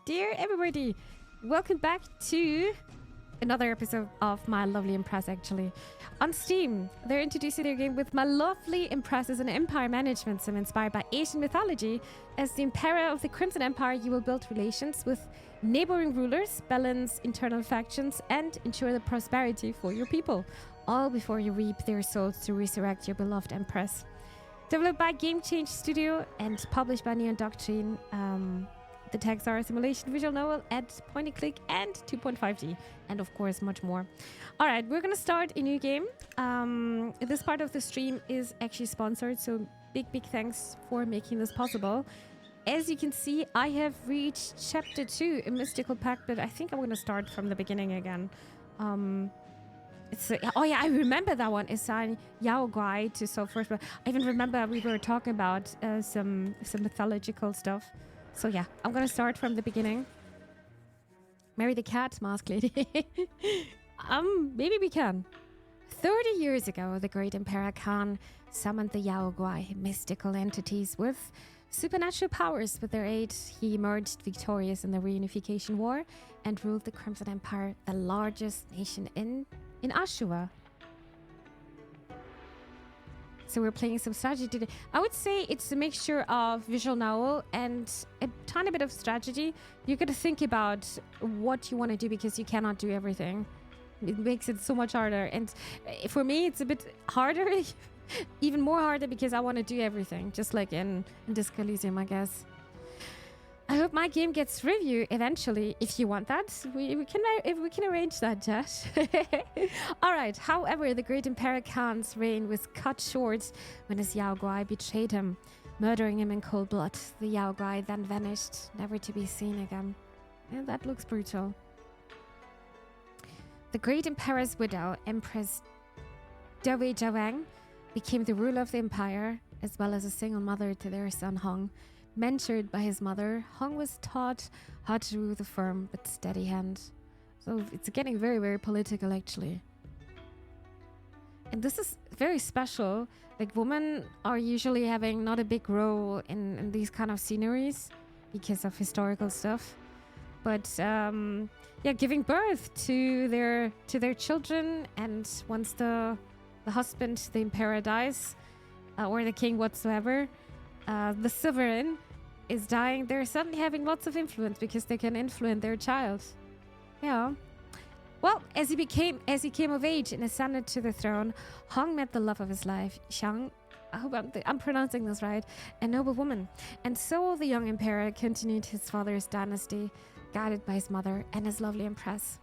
dear everybody. Welcome back to another episode of My Lovely Empress, actually. On Steam, they're introducing their game with My Lovely Empress as an empire management sim inspired by Asian mythology. As the Emperor of the Crimson Empire, you will build relations with neighboring rulers, balance internal factions, and ensure the prosperity for your people, all before you reap their souls to resurrect your beloved Empress. Developed by Game Change Studio and published by Neon Doctrine. The tags are simulation, visual novel, and point and click, and 2.5D, and of course much more. All right, we're gonna start a new game. This part of the stream is actually sponsored, so big thanks for making this possible. As you can see, I have reached chapter 2, a mystical pact, but I think I'm gonna start from the beginning again. Oh yeah, I remember that one. Assign Yao Guai to solve first, but I even remember we were talking about some mythological stuff. So yeah, I'm gonna start from the beginning. Marry the cat, mask lady. Maybe we can. 30 years ago, the great Emperor Khan summoned the Yao Guai, mystical entities with supernatural powers. With their aid, he emerged victorious in the Reunification War and ruled the Crimson Empire, the largest nation in Ashura. So we're playing some strategy today. I would say it's a mixture of visual novel and a tiny bit of strategy. You got to think about what you want to do because you cannot do everything. It makes it so much harder. And for me, it's a bit harder, even more harder because I want to do everything, just like in Disco Elysium, I guess. I hope my game gets review eventually. If you want that, we can arrange that, Josh. All right. However, the great Emperor Khan's reign was cut short when his Yao Guai betrayed him, murdering him in cold blood. The Yao Guai then vanished, never to be seen again. And that looks brutal. The great Emperor's widow, Empress Dowager Wang, became the ruler of the empire, as well as a single mother to their son Hong. Mentored by his mother, Hong was taught how to rule the firm but steady hand. So it's getting very political, actually. And this is very special. Like, women are usually having not a big role in these kind of sceneries because of historical stuff. But giving birth to their children, and once the husband, the emperor, dies, or the king whatsoever, the sovereign is dying, they're suddenly having lots of influence because they can influence their child. Yeah. Well, as he came of age and ascended to the throne, Hong met the love of his life, Xiang. I hope I'm pronouncing this right, a noble woman. And so the young emperor continued his father's dynasty, guided by his mother and his lovely empress.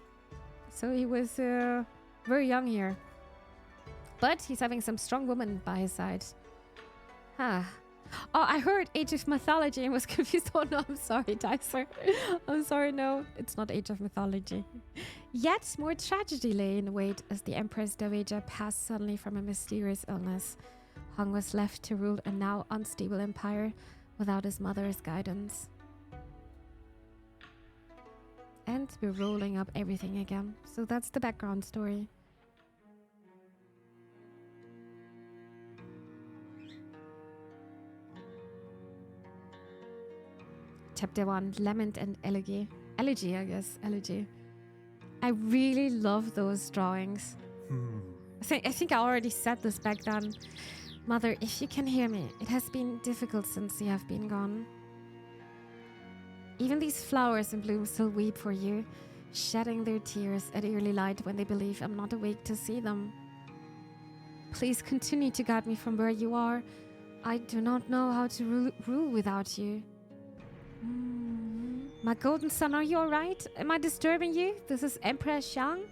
So he was very young here. But he's having some strong woman by his side. Oh, I heard Age of Mythology and was confused. Oh no, I'm sorry, Dicer. I'm sorry, no, it's not Age of Mythology. Yet more tragedy lay in wait as the Empress Dowager passed suddenly from a mysterious illness. Hong was left to rule a now unstable empire without his mother's guidance. And we're rolling up everything again. So that's the background story. Chapter 1, Lament and Elegy. Elegy, I guess. Elegy. I really love those drawings. I think I already said this back then. Mother, if you can hear me, it has been difficult since you have been gone. Even these flowers in bloom still weep for you, shedding their tears at early light when they believe I'm not awake to see them. Please continue to guide me from where you are. I do not know how to rule without you. My golden son, are you alright? Am I disturbing you? This is Empress Xiang?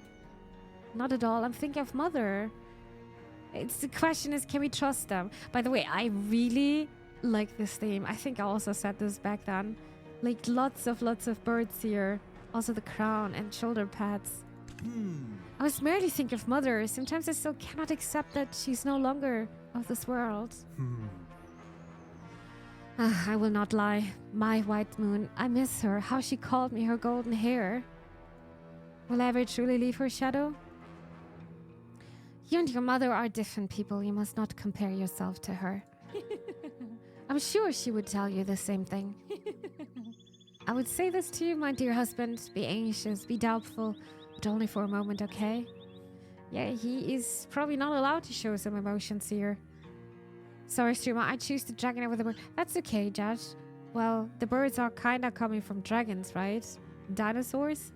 Not at all. I'm thinking of Mother. The question is, can we trust them? By the way, I really like this theme. I think I also said this back then. Like, lots of birds here. Also the crown and shoulder pads. I was merely thinking of Mother. Sometimes I still cannot accept that she's no longer of this world. I will not lie. My white moon, I miss her. How she called me her golden hair. Will I ever truly leave her shadow? You and your mother are different people. You must not compare yourself to her. I'm sure she would tell you the same thing. I would say this to you, my dear husband. Be anxious, be doubtful, but only for a moment, okay? Yeah, he is probably not allowed to show some emotions here. Sorry, Streamer, I choose the dragon over the bird. That's okay, Judge. Well, the birds are kinda coming from dragons, right? Dinosaurs?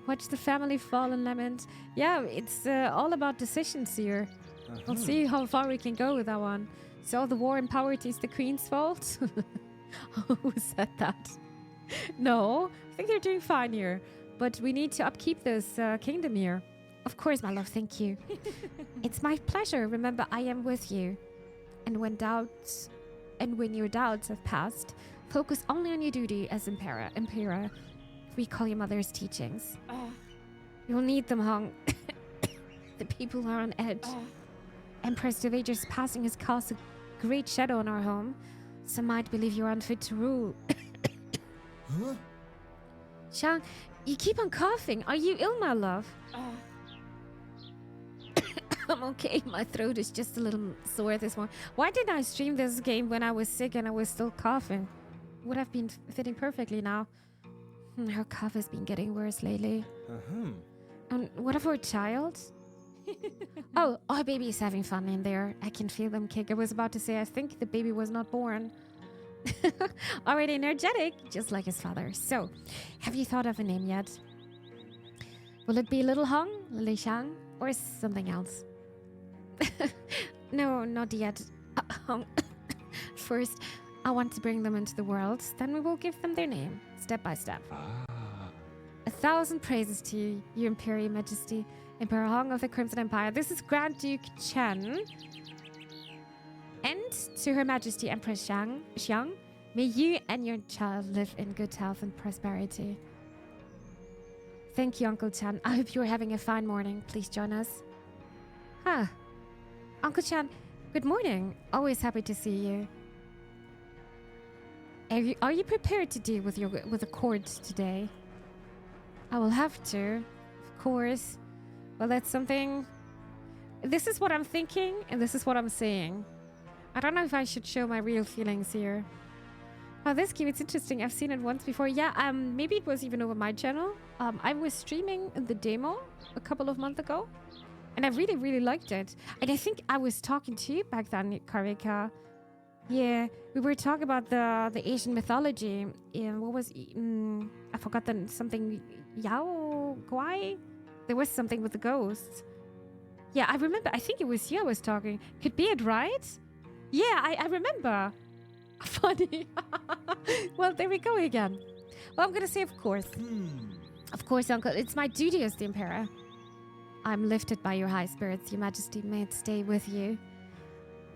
Watch the family fall and lament. Yeah, it's all about decisions here. We'll see how far we can go with that one. So the war in poverty is the queen's fault? Who said that? No, I think they're doing fine here. But we need to upkeep this kingdom here. Of course, my love, thank you. It's my pleasure. Remember, I am with you. And when your doubts have passed, focus only on your duty as Emperor. Recall your mother's teachings. You'll need them, Hong. The people are on edge. Empress Dovager's passing has cast a great shadow on our home. Some might believe you're unfit to rule. Huh? Shang, you keep on coughing. Are you ill, my love? I'm okay. My throat is just a little sore this morning. Why didn't I stream this game when I was sick and I was still coughing? Would have been fitting perfectly now. Her cough has been getting worse lately. And what of her child? Oh, our baby is having fun in there. I can feel them kick. I was about to say, I think the baby was not born. Already energetic, just like his father. So, have you thought of a name yet? Will it be Little Hong, Li Shang, or something else? No, not yet. First, I want to bring them into the world. Then we will give them their name, step by step. 1,000 praises to you, your Imperial Majesty, Emperor Hong of the Crimson Empire. This is Grand Duke Chen. And to Her Majesty Empress Xiang, may you and your child live in good health and prosperity. Thank you, Uncle Chan. I hope you're having a fine morning. Please join us. Uncle Chan, good morning. Always happy to see you. Are you prepared to deal with the court today? I will have to, of course. Well, that's something. This is what I'm thinking, and this is what I'm saying. I don't know if I should show my real feelings here. Oh, this game, it's interesting. I've seen it once before. Yeah, maybe it was even over my channel. I was streaming the demo a couple of months ago, and I really, really liked it. And I think I was talking to you back then, Karika. Yeah, we were talking about the Asian mythology. What was I forgot something Yao Guai? There was something with the ghosts. Yeah, I remember. I think it was you I was talking. Could be it, right? Yeah, I remember. Funny. Well, there we go again. Well, I'm gonna say of course. Of course, Uncle. It's my duty as the Emperor. I'm lifted by your high spirits. Your Majesty, may it stay with you.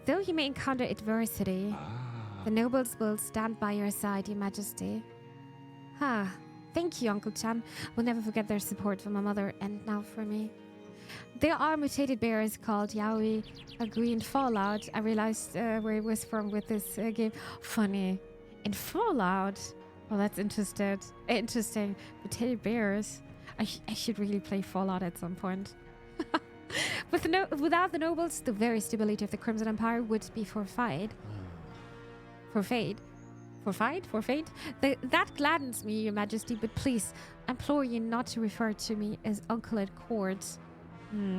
Though you may encounter adversity, the nobles will stand by your side, Your Majesty. Thank you, Uncle Chan. We'll never forget their support for my mother and now for me. There are mutated bears called Yaoi, a green Fallout. I realized where it was from with this game. Funny. In Fallout? Well, that's interesting. Mutated bears. I should really play Fallout at some point. Without the nobles, the very stability of the Crimson Empire would be forfeit. That gladdens me, Your Majesty, but please, I implore you not to refer to me as Uncle at court.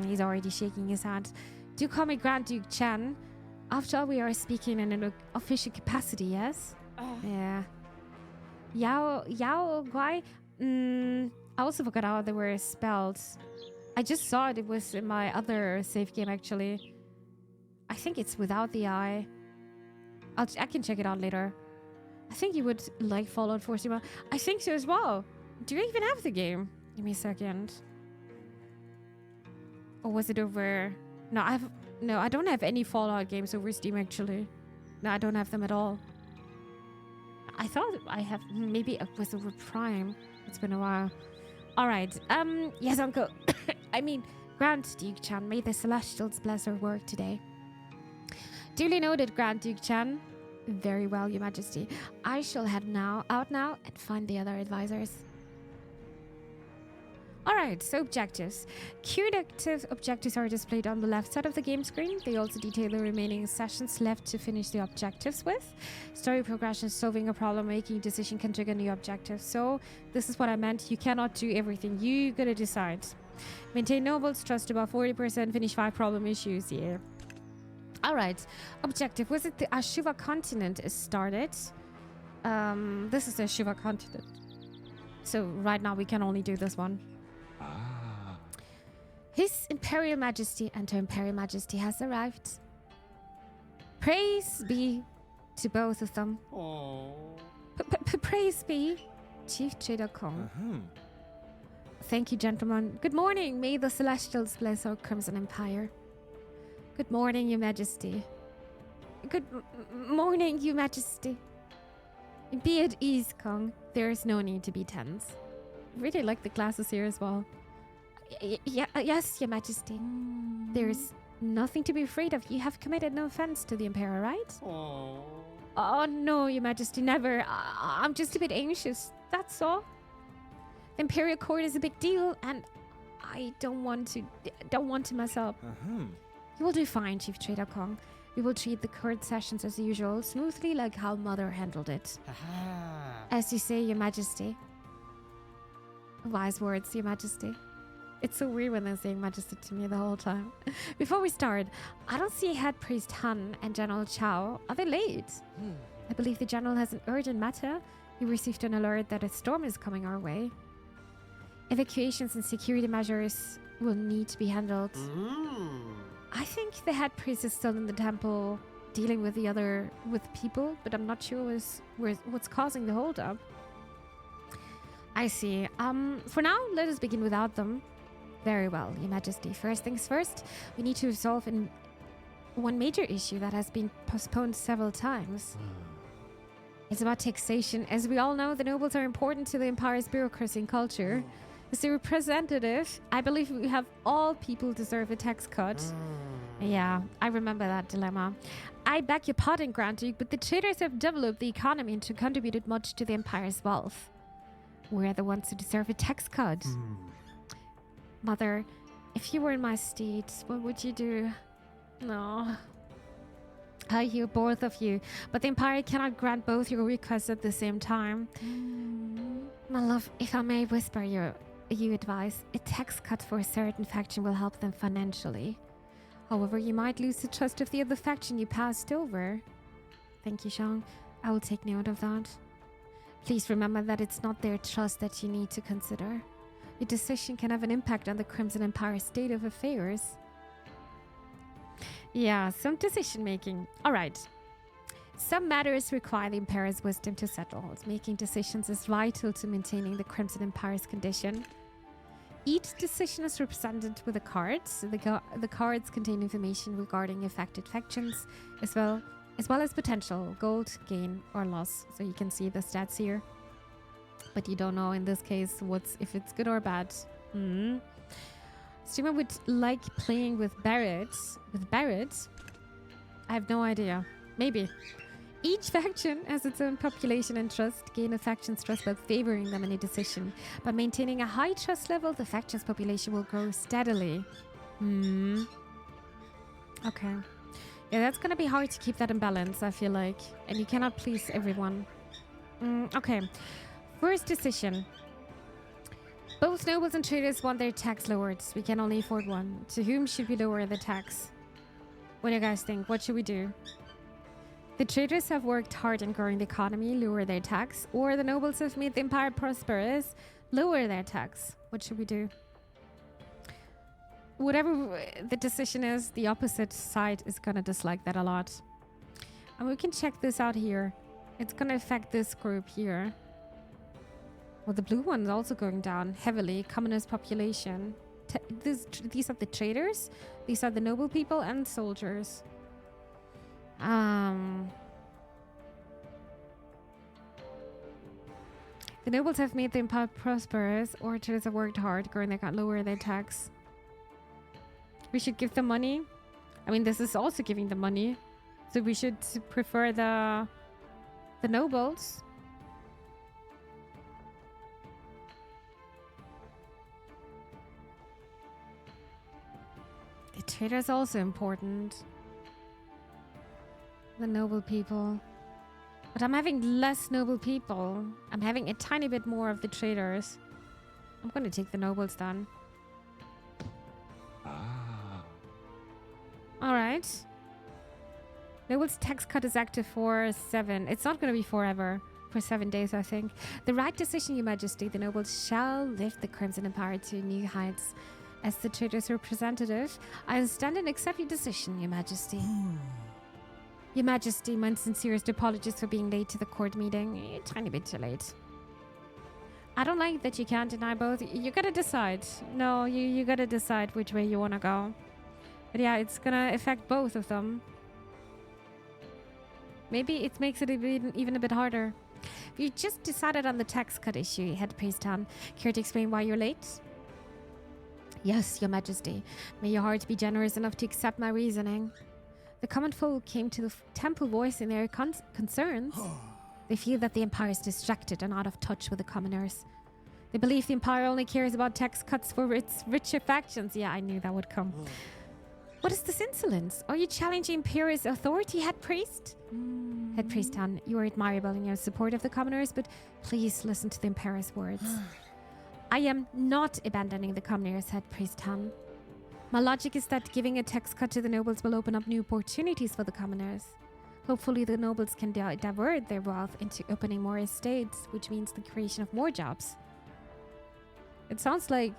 He's already shaking his hand. Do call me Grand Duke Chen. After all, we are speaking in an official capacity, yes? Yeah. Yao Guai? I also forgot how they were spelled. I just saw it. It was in my other save game, actually. I think it's without the I. I can check it out later. I think you would like Fallout 4. I think so as well. Do you even have the game? Give me a second. Or was it over? No, I don't have any Fallout games over Steam, actually. No, I don't have them at all. I thought I have. Maybe it was over Prime. It's been a while. All right. Yes, Uncle. I mean, Grand Duke Chan, may the Celestials bless our work today. Duly noted, Grand Duke Chan. Very well, Your Majesty. I shall head out now and find the other advisors. Alright, so objectives. Cumulative objectives are displayed on the left side of the game screen. They also detail the remaining sessions left to finish the objectives with. Story progression, solving a problem, making a decision can trigger new objectives. So this is what I meant. You cannot do everything. You gotta decide. Maintain nobles, trust above 40%, finish 5 problem issues. Yeah. Alright. Objective. Was it the Ashuva continent is started? This is the Ashuva continent. So right now we can only do this one. His Imperial Majesty and Her Imperial Majesty has arrived. Praise be to both of them. Praise be, Chief Trader Kong. Thank you, gentlemen. Good morning. May the Celestials bless our Crimson Empire. Good morning, Your Majesty. Good morning, Your Majesty. Be at ease, Kong. There is no need to be tense. I really like the glasses here as well. Yes, Your Majesty. There's nothing to be afraid of. You have committed no offense to the Emperor, right? Oh, no, Your Majesty, never. I'm just a bit anxious. That's all. The Imperial Court is a big deal, and I don't want to mess up. You will do fine, Chief Trader Kong. We will treat the court sessions as usual, smoothly like how Mother handled it. As you say, Your Majesty. Wise words, Your Majesty. It's so weird when they're saying Majesty to me the whole time. Before we start, I don't see Head Priest Han and General Chao. Are they late? I believe the General has an urgent matter. We received an alert that a storm is coming our way. Evacuations and security measures will need to be handled. I think the Head Priest is still in the temple dealing with people, but I'm not sure what's causing the holdup. I see. For now, let us begin without them. Very well, Your Majesty. First things first, we need to resolve one major issue that has been postponed several times. It's about taxation. As we all know, the nobles are important to the Empire's bureaucracy and culture. As the representative, I believe we have all people deserve a tax cut. Yeah, I remember that dilemma. I beg your pardon, Grand Duke, but the traders have developed the economy and contributed much to the Empire's wealth. We're the ones who deserve a tax cut. Mother, if you were in my state, what would you do? No. I hear both of you, but the Empire cannot grant both your requests at the same time. My love, if I may whisper you advise, a tax cut for a certain faction will help them financially. However, you might lose the trust of the other faction you passed over. Thank you, Shang. I will take note of that. Please remember that it's not their trust that you need to consider. Your decision can have an impact on the Crimson Empire's state of affairs. Yeah, some decision making. Alright. Some matters require the Emperor's wisdom to settle. Making decisions is vital to maintaining the Crimson Empire's condition. Each decision is represented with a card. So the cards contain information regarding affected factions, as well as potential gold, gain, or loss. So you can see the stats here. But you don't know in this case if it's good or bad. Streamer would like playing with Barrett. I have no idea. Maybe. Each faction has its own population and trust. Gain a faction's trust by favoring them in a decision. By maintaining a high trust level, the faction's population will grow steadily. Okay. Yeah, that's gonna be hard to keep that in balance, I feel like. And you cannot please everyone. Okay. First decision. Both nobles and traders want their tax lowered. We can only afford one. To whom should we lower the tax? What do you guys think? What should we do? The traders have worked hard in growing the economy, lower their tax. Or the nobles have made the empire prosperous, lower their tax. What should we do? Whatever the decision is, the opposite side is going to dislike that a lot. And we can check this out here. It's going to affect this group here. Well, the blue one is also going down heavily. Communist population. These are the traders. These are the noble people and soldiers. The nobles have made the empire prosperous. Orators have worked hard, growing they can't lower their tax. We should give them money. I mean, this is also giving them money. So we should prefer the nobles. Trade is also important. The noble people. But I'm having less noble people. I'm having a tiny bit more of the traders. I'm going to take the nobles then. Alright. Nobles tax cut is active for 7. It's not going to be forever. For 7 days, I think. The right decision, Your Majesty. The nobles shall lift the Crimson Empire to new heights. As the trader's representative, I understand and accept your decision, Your Majesty. Your Majesty, my sincerest apologies for being late to the court meeting. A tiny bit too late. I don't like that you can't deny both. You gotta decide. No, you gotta decide which way you wanna go. But yeah, it's gonna affect both of them. Maybe it makes it even a bit harder. You just decided on the tax cut issue, Head Priest Han. Care to explain why you're late? Yes, Your Majesty. May your heart be generous enough to accept my reasoning. The common folk came to the temple voicing their concerns. They feel that the Empire is distracted and out of touch with the commoners. They believe the Empire only cares about tax cuts for its richer factions. Yeah, I knew that would come. What is this insolence? Are you challenging Imperial's authority, Head Priest? Head Priest Han, you are admirable in your support of the commoners, but please listen to the Emperor's words. I am not abandoning the commoners, Head Priest Han. My logic is that giving a tax cut to the nobles will open up new opportunities for the commoners. Hopefully the nobles can divert their wealth into opening more estates, which means the creation of more jobs. It sounds like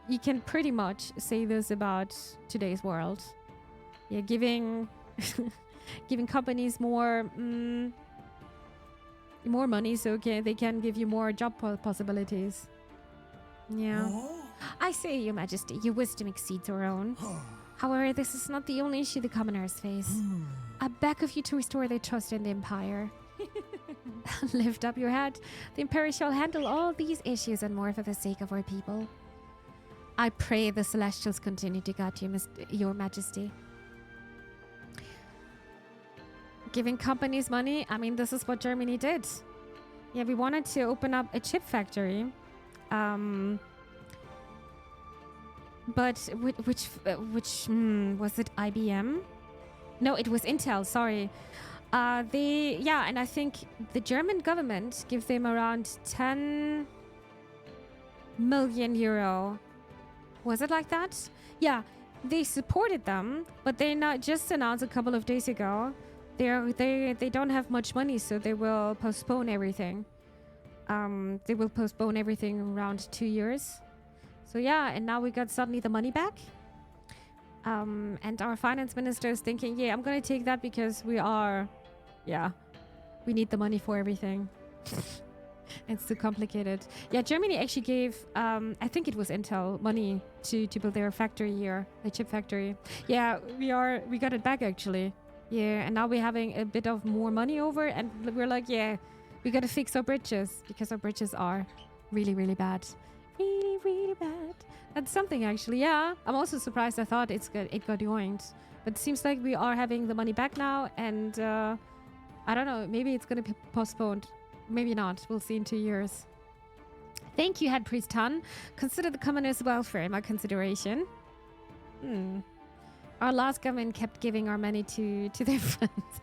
you can pretty much say this about today's world. Yeah, giving giving companies more money so they can give you more job possibilities. Yeah. I say, Your Majesty, your wisdom exceeds our own. However, this is not the only issue the commoners face. I beg of you to restore their trust in the Empire. Lift up your head. The Empire shall handle all these issues and more for the sake of our people. I pray the Celestials continue to guide you, Your Majesty. Giving companies money, I mean, this is what Germany did. Yeah, we wanted to open up a chip factory. But which was it IBM? No, it was Intel, sorry. And I think the German government gave them around 10 million euro. Was it like that? Yeah, they supported them, but they just announced a couple of days ago they don't have much money, so they will postpone everything. They will postpone everything around 2 years. So yeah, and now we got suddenly the money back. And our finance minister is thinking, yeah, I'm gonna take that because we need the money for everything. It's too complicated. Yeah, Germany actually gave, I think it was Intel, money to build their factory here, the chip factory. Yeah, we got it back actually. Yeah, and now we're having a bit of more money over, and we're like, yeah, we gotta fix our bridges because our bridges are really, really bad. Really, really bad. That's something actually, yeah. I'm also surprised. I thought it got yoinked. But it seems like we are having the money back now, and I don't know, maybe it's gonna be postponed. Maybe not. We'll see in 2 years. Thank you, Head Priest Han. Consider the commoners' welfare in my consideration. Our last government kept giving our money to their friends.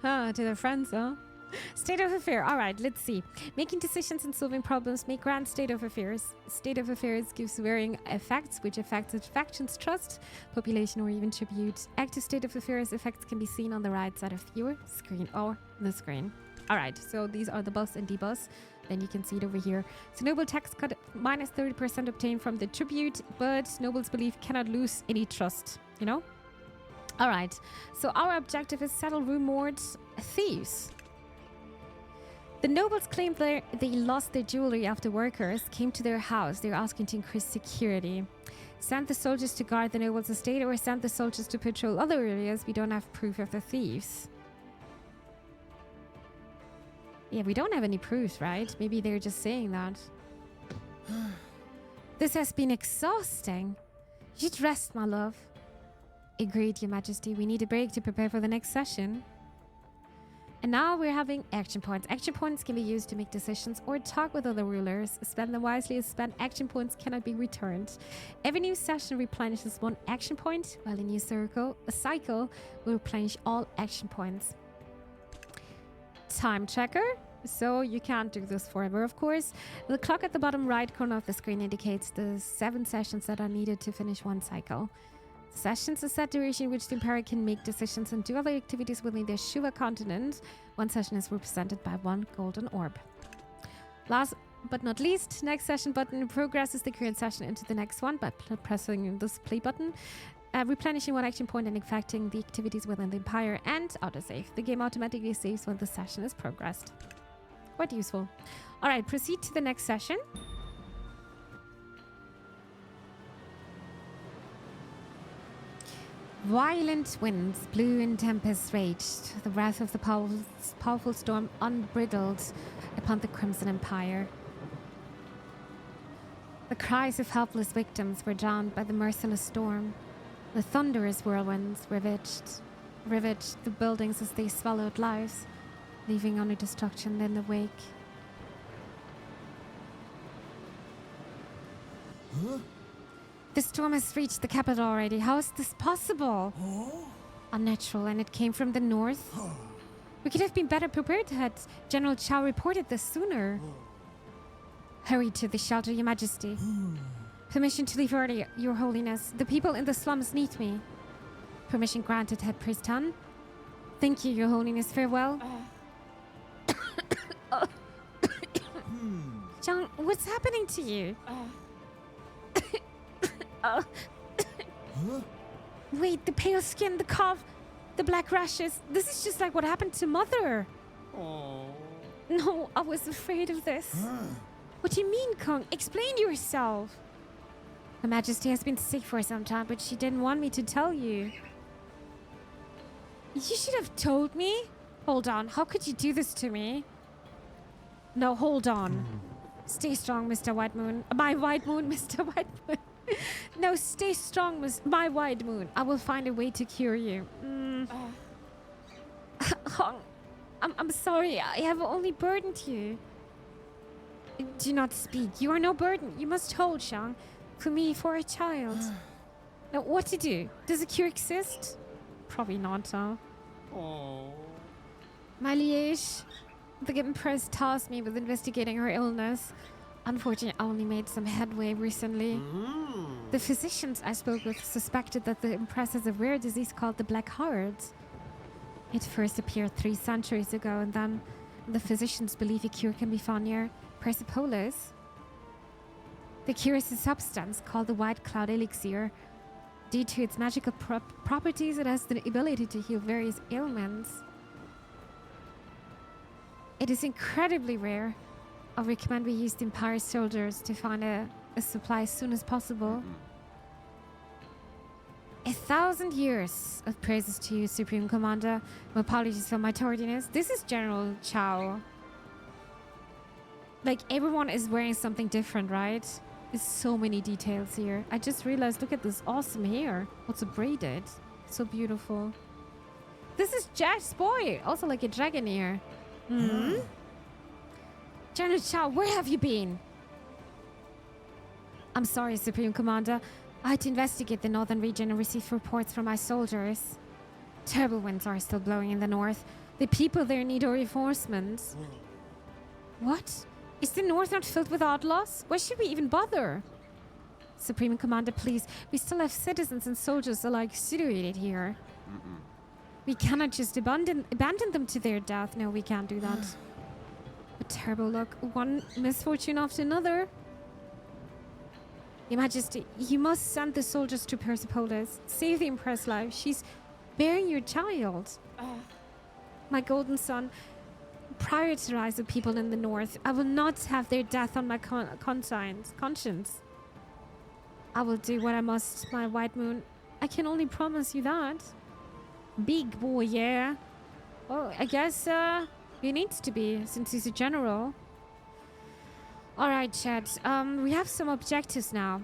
To their friends, huh? State of affair. All right, let's see. Making decisions and solving problems make grand state of affairs. State of affairs gives varying effects, which affects its faction's trust, population, or even tribute. Active state of affairs effects can be seen on the right side of your screen or the screen. All right, so these are the buffs and debuffs. Then you can see it over here. So noble tax cut minus 30% obtained from the tribute, but nobles believe cannot lose any trust, you know? All right, so our objective is settle rumored thieves. The nobles claimed they lost their jewelry after workers came to their house. They're asking to increase security. Send the soldiers to guard the nobles' estate or send the soldiers to patrol other areas. We don't have proof of the thieves. Yeah, we don't have any proof, right? Maybe they're just saying that. This has been exhausting. You should rest, my love. Agreed, Your Majesty. We need a break to prepare for the next session. And now we're having action points. Action points can be used to make decisions or talk with other rulers. Spend them wisely, as spent action points cannot be returned. Every new session replenishes 1 action point, while a new cycle will replenish all action points. Time tracker. So you can't do this forever, of course. The clock at the bottom right corner of the screen indicates the 7 sessions that are needed to finish 1 cycle. Sessions is set duration in which the Emperor can make decisions and do other activities within the Shuva continent. 1 session is represented by 1 golden orb. Last but not least, next session button progresses the current session into the next one by pressing this play button, replenishing 1 action point and affecting the activities within the Empire, and autosave. The game automatically saves when the session is progressed. Quite useful. Alright, proceed to the next session. Violent winds blew and tempests raged, the wrath of the powerful storm unbridled upon the Crimson Empire. The cries of helpless victims were drowned by the merciless storm. The thunderous whirlwinds ravaged the buildings as they swallowed lives, leaving only destruction in the wake. Huh? The storm has reached the capital already. How is this possible? Oh? Unnatural, and it came from the north. We could have been better prepared had General Chow reported this sooner. Hurry to the shelter, Your Majesty. Permission to leave early, Your Holiness. The people in the slums need me. Permission granted, Head Priest Han. Thank you, Your Holiness. Farewell. Zhang, what's happening to you? Huh? Wait, the pale skin, the cough, the black rashes. This is just like what happened to Mother. Oh. No, I was afraid of this. What do you mean, Kong? Explain yourself. Her Majesty has been sick for some time, but she didn't want me to tell you. You should have told me. Hold on, how could you do this to me? No, hold on. Stay strong, Mr. White Moon. My White Moon, Mr. White Moon. No, stay strong, my White Moon. I will find a way to cure you. I'm sorry. I have only burdened you. Do not speak. You are no burden. You must hold, Shang. For me, for a child. Now, what to do? Does a cure exist? Probably not, huh? Oh. My liege, the Empress tasked me with investigating her illness. Unfortunately, I only made some headway recently. The physicians I spoke with suspected that the Empress has a rare disease called the Black Heart. It first appeared 3 centuries ago, and then the physicians believe a cure can be found near Persepolis. The cure is a substance called the White Cloud Elixir. Due to its magical properties, it has the ability to heal various ailments. It is incredibly rare. I recommend we use the Empire soldiers to find a supply as soon as possible. 1,000 years of praises to you, Supreme Commander. My apologies for my tardiness. This is General Chow. Like, everyone is wearing something different, right? There's so many details here. I just realized, look at this awesome hair. Also braided. So beautiful. This is Jack's boy. Also like a dragon ear. General Chow, where have you been? I'm sorry, Supreme Commander. I had to investigate the northern region and receive reports from my soldiers. Terrible winds are still blowing in the north. The people there need reinforcements. What? Is the north not filled with outlaws? Why should we even bother? Supreme Commander, please. We still have citizens and soldiers alike situated here. We cannot just abandon them to their death. No, we can't do that. A terrible luck. One misfortune after another. Your Majesty, you must send the soldiers to Persepolis. Save the Empress' life. She's bearing your child. My golden son, prioritize the people in the north. I will not have their death on my conscience. I will do what I must, my White Moon. I can only promise you that. Big boy, yeah. Well, I guess he needs to be, since he's a general. Alright, chat. We have some objectives now.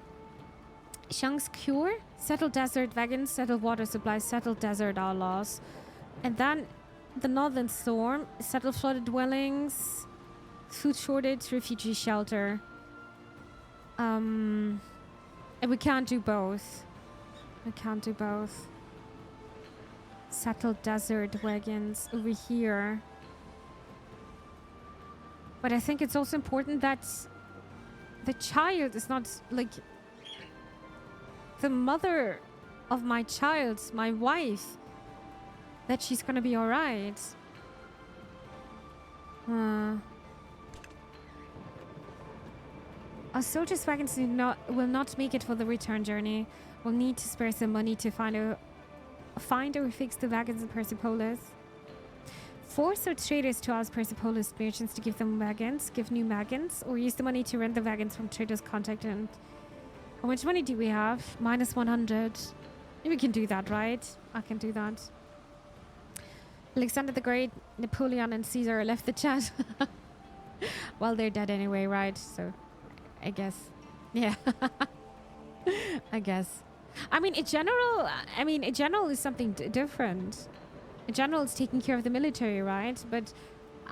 Shang's cure, settle desert wagons, settle water supplies, settle desert outlaws. And then the northern storm, settle flooded dwellings, food shortage, refugee shelter. And we can't do both. We can't do both. Settle desert wagons over here. But I think it's also important that the child is not like the mother of my child, my wife, that she's gonna be all right. Our soldiers' wagons will not make it for the return journey. We'll need to spare some money to find or fix the wagons in Persepolis. Force our traders to ask Persepolis merchants to give them wagons, give new wagons, or use the money to rent the wagons from traders contacted. How much money do we have? Minus 100. We can do that, right? I can do that. Alexander the Great, Napoleon, and Caesar left the chat. Well, they're dead anyway, right? So, I guess. Yeah. I guess. I mean, a general is something different. A general is taking care of the military, right? But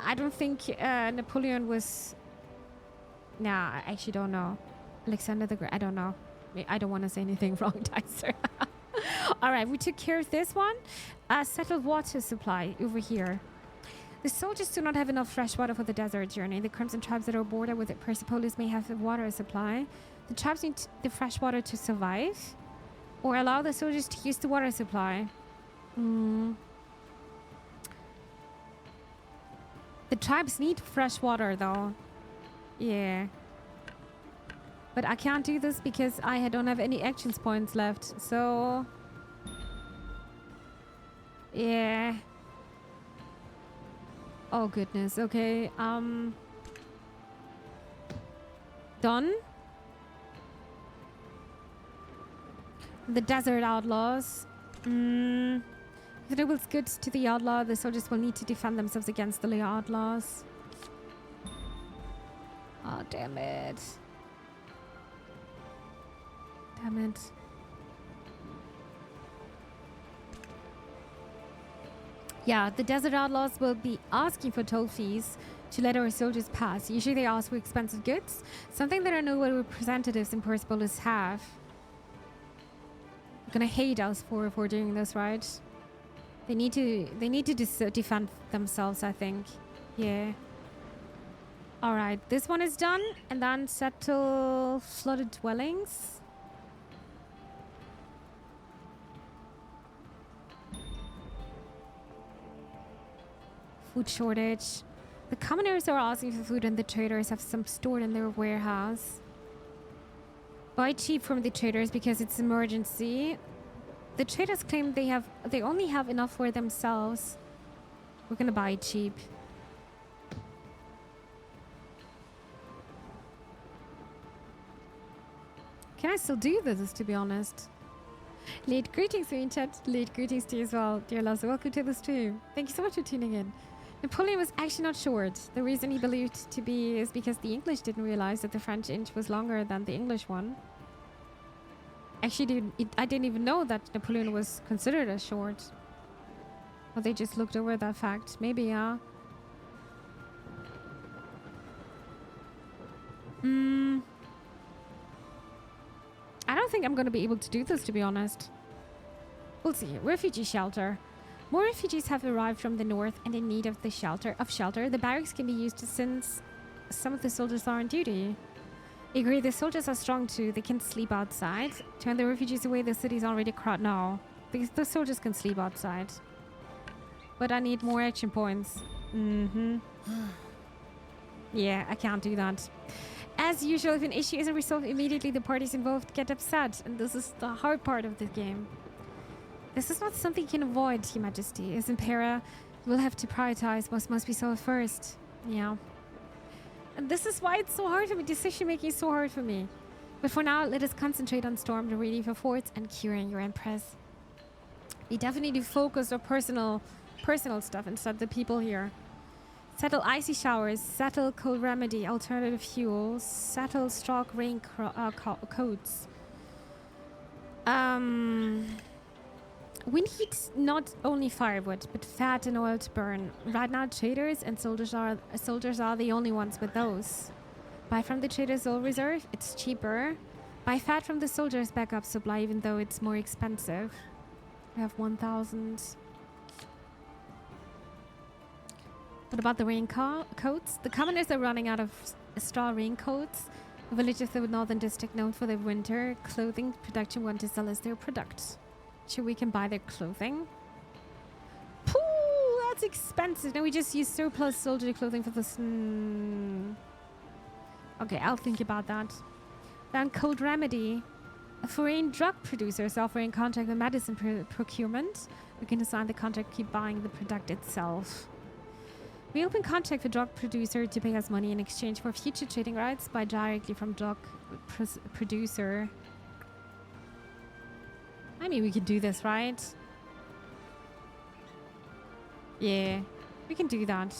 I don't think Napoleon was... Nah, I actually don't know. Alexander the Great, I don't know. I don't want to say anything wrong, Dicer. All right, we took care of this one. Settled water supply over here. The soldiers do not have enough fresh water for the desert journey. The Crimson tribes that are border with Persepolis may have a water supply. The tribes need the fresh water to survive, or allow the soldiers to use the water supply. The tribes need fresh water, though. Yeah. But I can't do this because I don't have any actions points left. So... yeah. Oh, goodness. Okay. Done. The desert outlaws. If the noble's goods to the outlaw, the soldiers will need to defend themselves against the outlaws. Oh, damn it. Damn it. Yeah, the desert outlaws will be asking for toll fees to let our soldiers pass. Usually they ask for expensive goods, something that our noble representatives in Persepolis have. They're gonna hate us for doing this, right? They need to defend themselves, I think. Yeah. All right, this one is done, and then settle flooded dwellings. Food shortage. The commoners are asking for food, and the traders have some stored in their warehouse. Buy cheap from the traders because it's emergency. The traders claim they only have enough for themselves. We're gonna buy cheap. Can I still do this, to be honest? Late greetings to you in chat. Late greetings to you as well, dear Lasse. Welcome to the stream. Thank you so much for tuning in. Napoleon was actually not short. The reason he believed to be is because the English didn't realize that the French inch was longer than the English one. Actually, I didn't even know that Napoleon was considered as short. Well, they just looked over that fact. Maybe, yeah. I don't think I'm going to be able to do this, to be honest. We'll see. Refugee shelter. More refugees have arrived from the north and in need of the shelter. The barracks can be used since some of the soldiers are on duty. I agree, the soldiers are strong too. They can sleep outside. Turn the refugees away, the city's already crowded. No, the soldiers can sleep outside. But I need more action points. Yeah, I can't do that. As usual, if an issue isn't resolved immediately, the parties involved get upset. And this is the hard part of the game. This is not something you can avoid, Your Majesty. As Impera, we'll have to prioritize what must be solved first. Yeah. And this is why it's so hard for me. Decision making is so hard for me. But for now, let us concentrate on storm, the relief of forts, and curing your Empress. We definitely need to focus on personal stuff instead of the people here. Settle icy showers, settle cold remedy, alternative fuels, settle stroke rain coats. We need not only firewood, but fat and oil to burn. Right now, traders and soldiers are the only ones with those. Buy from the traders' oil reserve, it's cheaper. Buy fat from the soldiers' backup supply, even though it's more expensive. We have 1,000. What about the raincoats? The commoners are running out of straw raincoats. The village of the northern district, known for their winter clothing production, want to sell us their product. Sure, we can buy their clothing. Pooh, that's expensive. No, we just use surplus soldier clothing for this. Okay, I'll think about that. Then Cold Remedy. A foreign drug producer is offering contract with medicine procurement. We can assign the contract, keep buying the product itself. We open contract with drug producer to pay us money in exchange for future trading rights. Buy directly from drug producer. I mean, we can do this, right? Yeah, we can do that.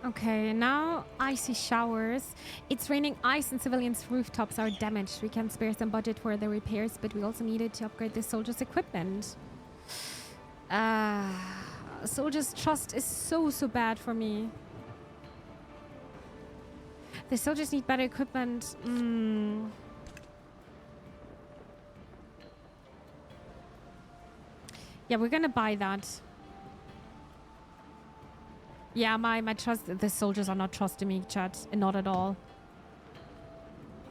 Okay, now icy showers. It's raining ice and civilians' rooftops are damaged. We can spare some budget for the repairs, but we also needed to upgrade the soldiers' equipment. Soldiers' trust is so bad for me. The soldiers need better equipment. Yeah, we're gonna buy that. Yeah, my trust, the soldiers are not trusting me, chat. Not at all.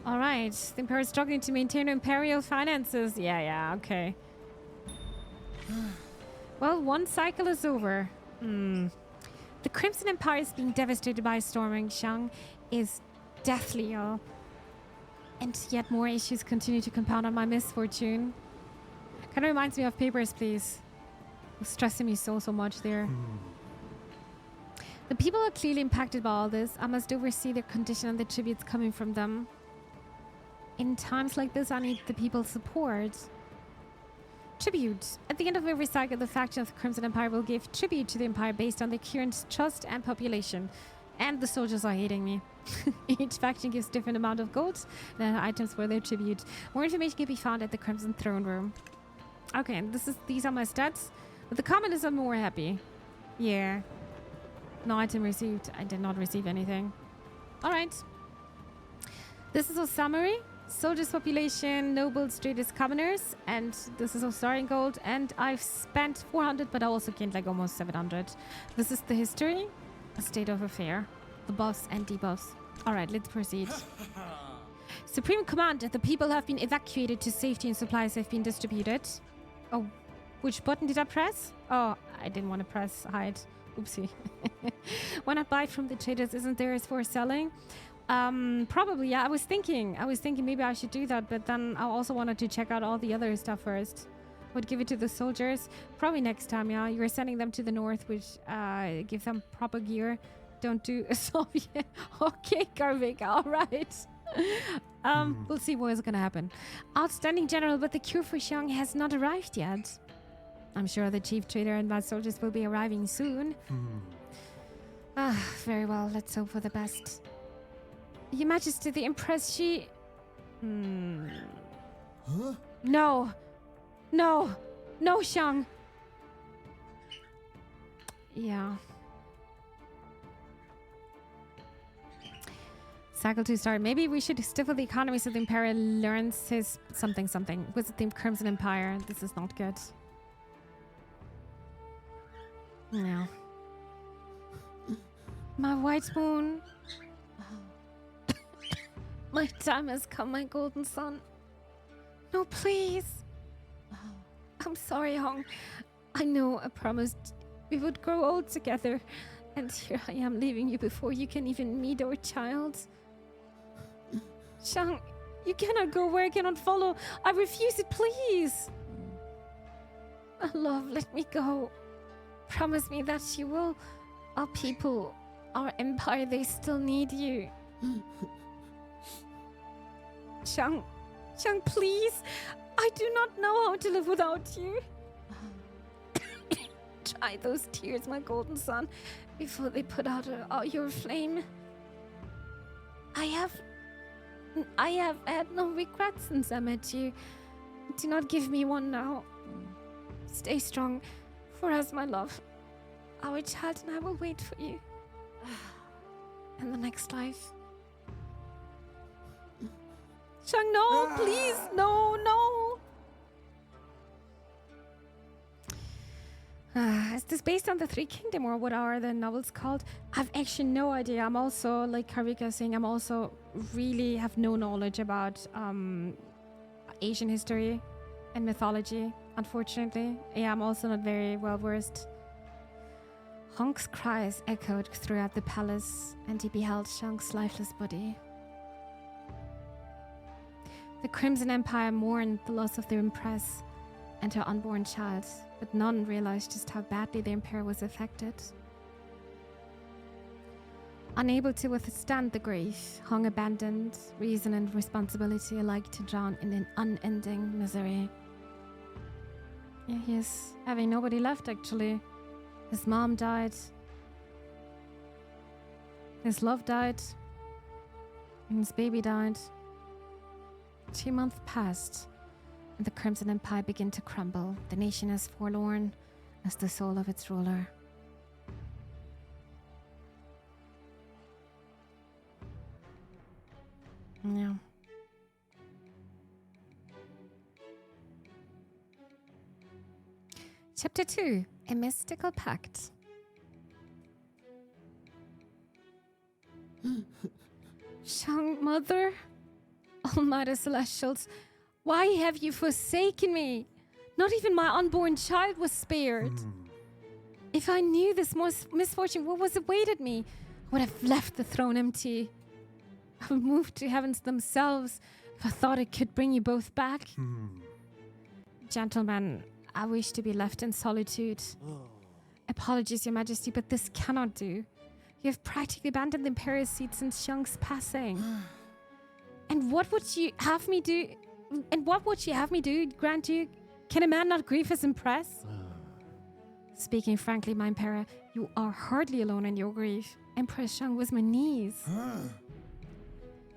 Alright, the Emperor is struggling to maintain imperial finances. Yeah, okay. Well, one cycle is over. The Crimson Empire is being devastated by a storm. Xiang is deathly ill. And yet more issues continue to compound on my misfortune. Kind of reminds me of Papers, please. It's stressing me so much there. The people are clearly impacted by all this. I must oversee their condition and the tributes coming from them. In times like this, I need the people's support. Tribute. At the end of every cycle, the faction of the Crimson Empire will give tribute to the Empire based on their current trust and population. And the soldiers are hating me. Each faction gives different amount of gold and items for their tribute. More information can be found at the Crimson Throne Room. Okay, and these are my stats. But the commoners are more happy. Yeah. No item received. I did not receive anything. Alright. This is our summary. Soldiers population, nobles, traders, commoners. And this is our starting gold. And I've spent 400, but I also gained like almost 700. This is the history. A state of affair. The buffs and debuffs. Alright, let's proceed. Supreme Command. The people have been evacuated to safety and supplies have been distributed. Oh, which button did I press? Oh, I didn't want to press hide. Oopsie. When I buy from the traders, isn't theirs for selling? Probably, yeah. I was thinking maybe I should do that, but then I also wanted to check out all the other stuff first. Would give it to the soldiers. Probably next time, yeah. You're sending them to the north, which give them proper gear. Don't do a Soviet. Okay, Garvik, alright. We'll see what is gonna happen. Outstanding general, but the cure for Xiang has not arrived yet. I'm sure the chief trader and my soldiers will be arriving soon. Very well. Let's hope for the best. Your Majesty, the Empress, she... Huh? No, Xiang. Yeah. Cycle 2 start. Maybe we should stifle the economy so the Emperor learns his something. Visit the Crimson Empire. This is not good. No. My white moon. My time has come, my golden son. No, please. I'm sorry, Hong. I know I promised we would grow old together. And here I am leaving you before you can even meet our child. Xiang, you cannot go where I cannot follow. I refuse it, please. My love, let me go. Promise me that you will. Our people, our empire, they still need you. Xiang, please. I do not know how to live without you. Dry those tears, my golden son, before they put out your flame. I have had no regrets since I met you. Do not give me one now. Stay strong, for as my love, our child and I will wait for you. In the next life. Shang, no, please, no. Is this based on the Three Kingdom, or what are the novels called? I've actually no idea. I'm also, like Karika is saying, I'm also really have no knowledge about Asian history and mythology, unfortunately. Yeah, I'm also not very well versed. Hong's cries echoed throughout the palace, and he beheld Shang's lifeless body. The Crimson Empire mourned the loss of their Empress and her unborn child, but none realized just how badly the Empire was affected. Unable to withstand the grief, Hong abandoned reason and responsibility alike to drown in an unending misery. Yeah, he is having nobody left, actually. His mom died. His love died. And his baby died. 2 months passed, and the Crimson Empire began to crumble. The nation as forlorn as the soul of its ruler. Yeah. Chapter 2, A Mystical Pact. Shang, Mother, Almighty Celestials, why have you forsaken me? Not even my unborn child was spared. If I knew this misfortune, what was awaited me, I would have left the throne empty. I would move to heavens themselves if I thought it could bring you both back. Gentlemen, I wish to be left in solitude. Apologies, Your Majesty, but this cannot do. You have practically abandoned the Imperial seat since Xiang's passing. And what would you have me do? Grand Duke? Can a man not grieve his Empress? Speaking frankly, my Emperor, you are hardly alone in your grief. Empress Xiang was my niece.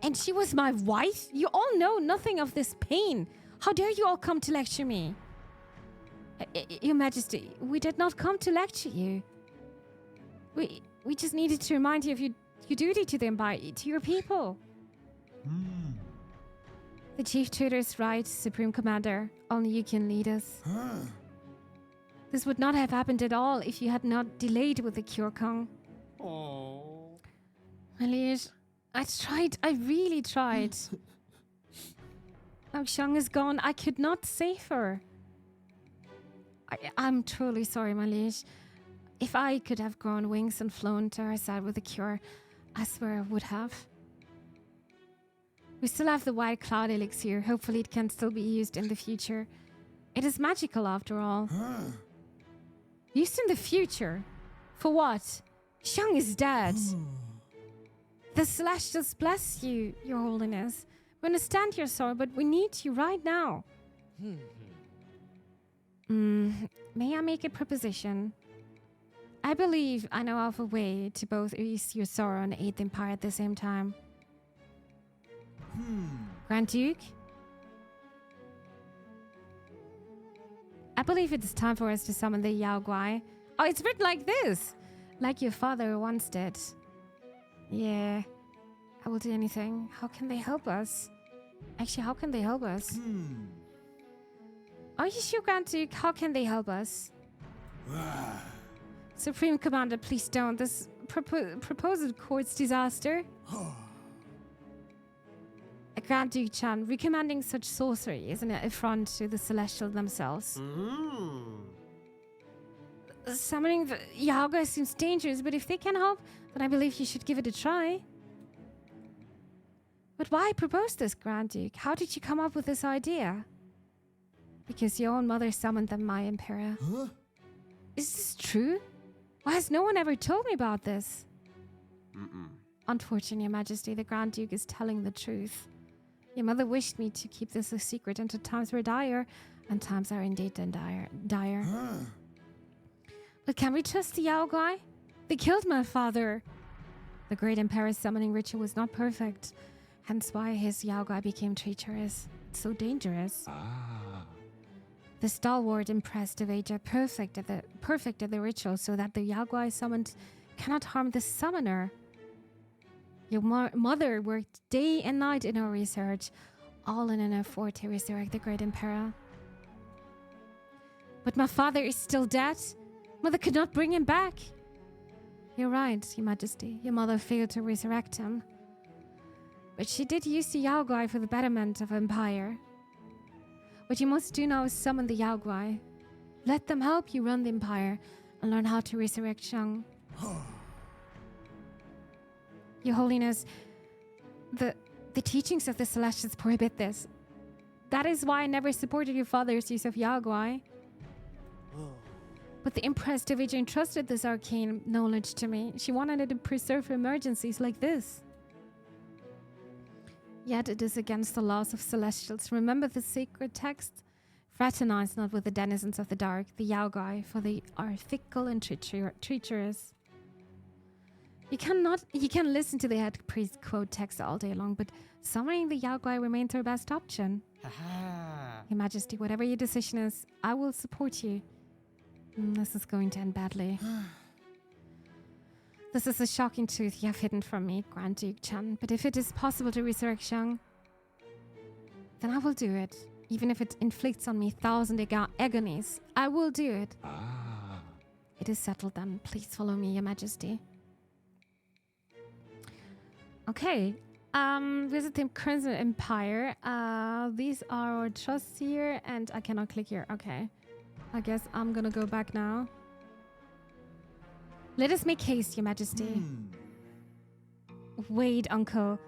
And she was my wife? You all know nothing of this pain. How dare you all come to lecture me? Your Majesty, we did not come to lecture you. We just needed to remind you of your duty to the Empire, to your people. The Chief Tutor is right, Supreme Commander. Only you can lead us. This would not have happened at all if you had not delayed with the cure, Kong. Oh. My liege, I really tried. Now Xiang is gone, I could not save her. I'm truly sorry, my liege. If I could have grown wings and flown to her side with a cure, I swear I would have. We still have the white cloud elixir. Hopefully it can still be used in the future. It is magical after all. Used in the future? For what? Xiang is dead. The Celestials bless you, Your Holiness. We understand your sorrow, but we need you right now. May I make a proposition? I believe I know of a way to both ease your sorrow and aid the Empire at the same time. Grand Duke? I believe it is time for us to summon the Yao Guai. Oh, it's written like this! Like your father once did. Yeah. I will do anything. How can they help us? Actually, how can they help us? Are you sure, Grand Duke? How can they help us? Supreme Commander, please don't. This proposal court's disaster. Grand Duke Chan, recommending such sorcery is an affront to the Celestials themselves. Summoning the Yaga seems dangerous, but if they can help, then I believe you should give it a try. But why propose this, Grand Duke? How did you come up with this idea? Because your own mother summoned them, my Emperor. Is this true? Why has no one ever told me about this? Unfortunately, Your Majesty, the Grand Duke is telling the truth. Your mother wished me to keep this a secret until times were dire, and times are indeed dire. But can we trust the Yao Guai? They killed my father. The great Emperor's summoning ritual was not perfect, hence why his Yaoguai became treacherous. It's so dangerous. The stalwart Empress Dowager perfected the ritual so that the Yaoguai summoned cannot harm the summoner. Your mother worked day and night in her research, all in an effort to resurrect the great Emperor. But my father is still dead. Mother could not bring him back. You're right, Your Majesty. Your mother failed to resurrect him. But she did use the Yaoguai for the betterment of Empire. What you must do now is summon the Yaoguai. Let them help you run the Empire and learn how to resurrect Shang. Your Holiness, the teachings of the Celestials prohibit this. That is why I never supported your father's use of Yaoguai. But the Empress Dowager entrusted this arcane knowledge to me. She wanted it to preserve for emergencies like this. Yet it is against the laws of Celestials. Remember the sacred text? Fraternize not with the denizens of the dark, the Yaoguai, for they are fickle and treacherous. You can listen to the head priest quote text all day long, but summoning the Yaoguai remains our best option. Your Majesty, whatever your decision is, I will support you. This is going to end badly. This is a shocking truth you have hidden from me, Grand Duke Chen. But if it is possible to resurrect Shang, then I will do it. Even if it inflicts on me 1,000 agonies, I will do it. It is settled then. Please follow me, Your Majesty. Okay. Visit the Crimson Empire. These are our trusts here, and I cannot click here. Okay. I guess I'm gonna go back now. Let us make haste, Your Majesty. Wait, Uncle.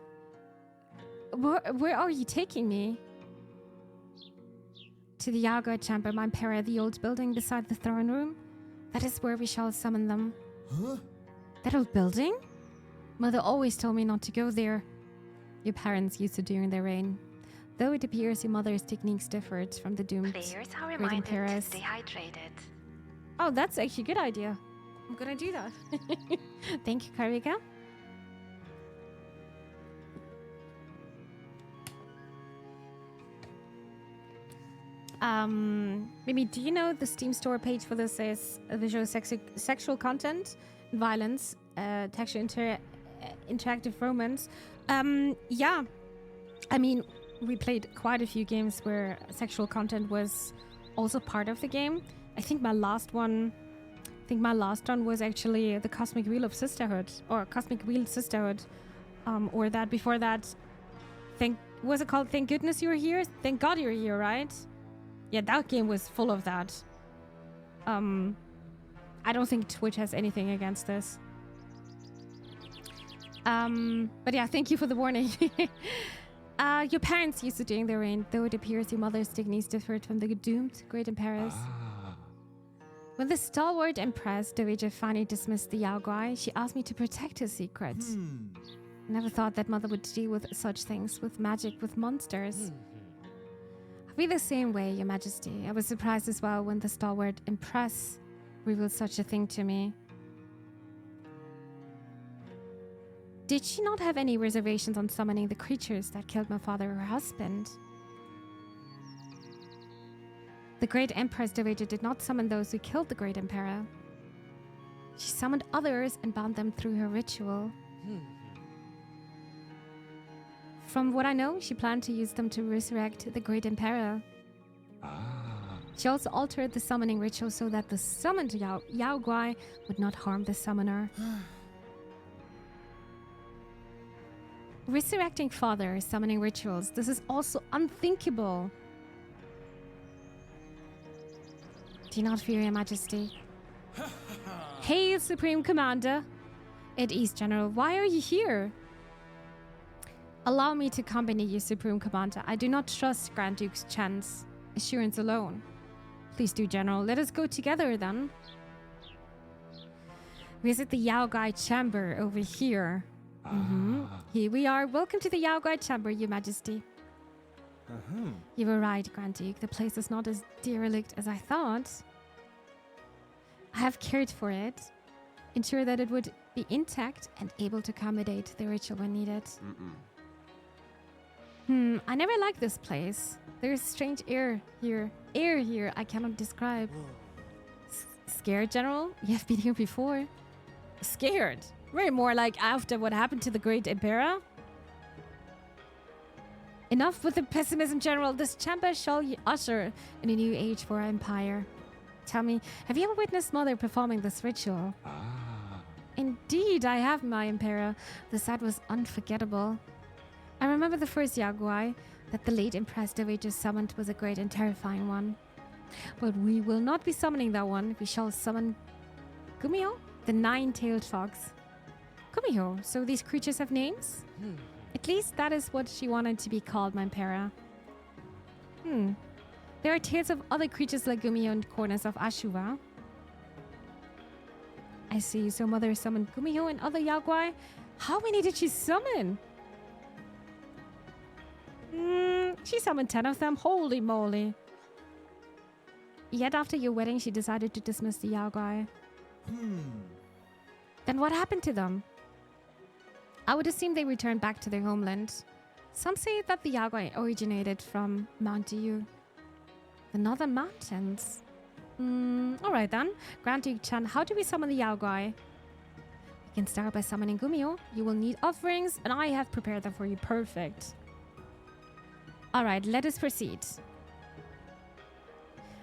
Where are you taking me? To the Yaoguai chamber, my Emperor, the old building beside the throne room. That is where we shall summon them. That old building? Mother always told me not to go there. Your parents used to during their reign. Though it appears your mother's techniques differed from the doomed Players are great reminded to Empress. stay hydrated. Oh, that's actually a good idea. I'm gonna do that. Thank you, Karika. Maybe do you know the Steam store page for this is visual sexual content, violence, textual interactive romance. Yeah, I mean, we played quite a few games where sexual content was also part of the game. I think my last one was actually the Cosmic Wheel of Sisterhood, or Cosmic Wheel Sisterhood, or that before that. Was it called Thank Goodness You're Here? Thank God You're Here, right? Yeah, that game was full of that. I don't think Twitch has anything against this. But yeah, thank you for the warning. Your parents used to during their reign, though it appears your mother's techniques differed from the doomed great Empress. When the stalwart Empress Dowager finally dismissed the Yaoguai, she asked me to protect her secret. I never thought that mother would deal with such things, with magic, with monsters. I feel the same way, Your Majesty. I was surprised as well when the stalwart Empress revealed such a thing to me. Did she not have any reservations on summoning the creatures that killed my father, her husband? The great Empress Dowager did not summon those who killed the great Emperor. She summoned others and bound them through her ritual. From what I know, she planned to use them to resurrect the great Emperor. She also altered the summoning ritual so that the summoned Yaoguai would not harm the summoner. Resurrecting father, summoning rituals. This is also unthinkable. Do you not fear, Your Majesty? Hail, Supreme Commander. At ease, General. Why are you here? Allow me to accompany you, Supreme Commander. I do not trust Grand Duke Chen's assurance alone. Please do, General. Let us go together, then. Visit the Yaoguai chamber over here. Here we are. Welcome to the Yaoguai chamber, Your Majesty. You were right, Grand Duke. The place is not as derelict as I thought. I have cared for it, ensure that it would be intact and able to accommodate the ritual when needed. I never liked this place. There's strange air here. Air here I cannot describe. Scared, General? You have been here before. Scared? Very more like after what happened to the great Emperor. Enough with the pessimism, General. This chamber shall usher in a new age for our empire. Tell me, have you ever witnessed Mother performing this ritual? Indeed, I have, my Emperor. The sight was unforgettable. I remember the first Yaguai that the late Empress Dowager summoned was a great and terrifying one. But we will not be summoning that one. We shall summon Gumiho, the nine-tailed fox. Gumiho, so these creatures have names? At least that is what she wanted to be called, my Emperor. There are tales of other creatures like Gumiho in corners of Ashuva. I see, so Mother summoned Gumiho and other Yaguai. How many did she summon? She summoned 10 of them. Holy moly. Yet after your wedding, she decided to dismiss the Yaguai. Then what happened to them? I would assume they returned back to their homeland. Some say that the Yaguai originated from Mount Diyu, the northern mountains. Alright then. Grand Duke Chan, how do we summon the Yaguai? We can start by summoning Gumiho. You will need offerings, and I have prepared them for you. Perfect. Alright, let us proceed.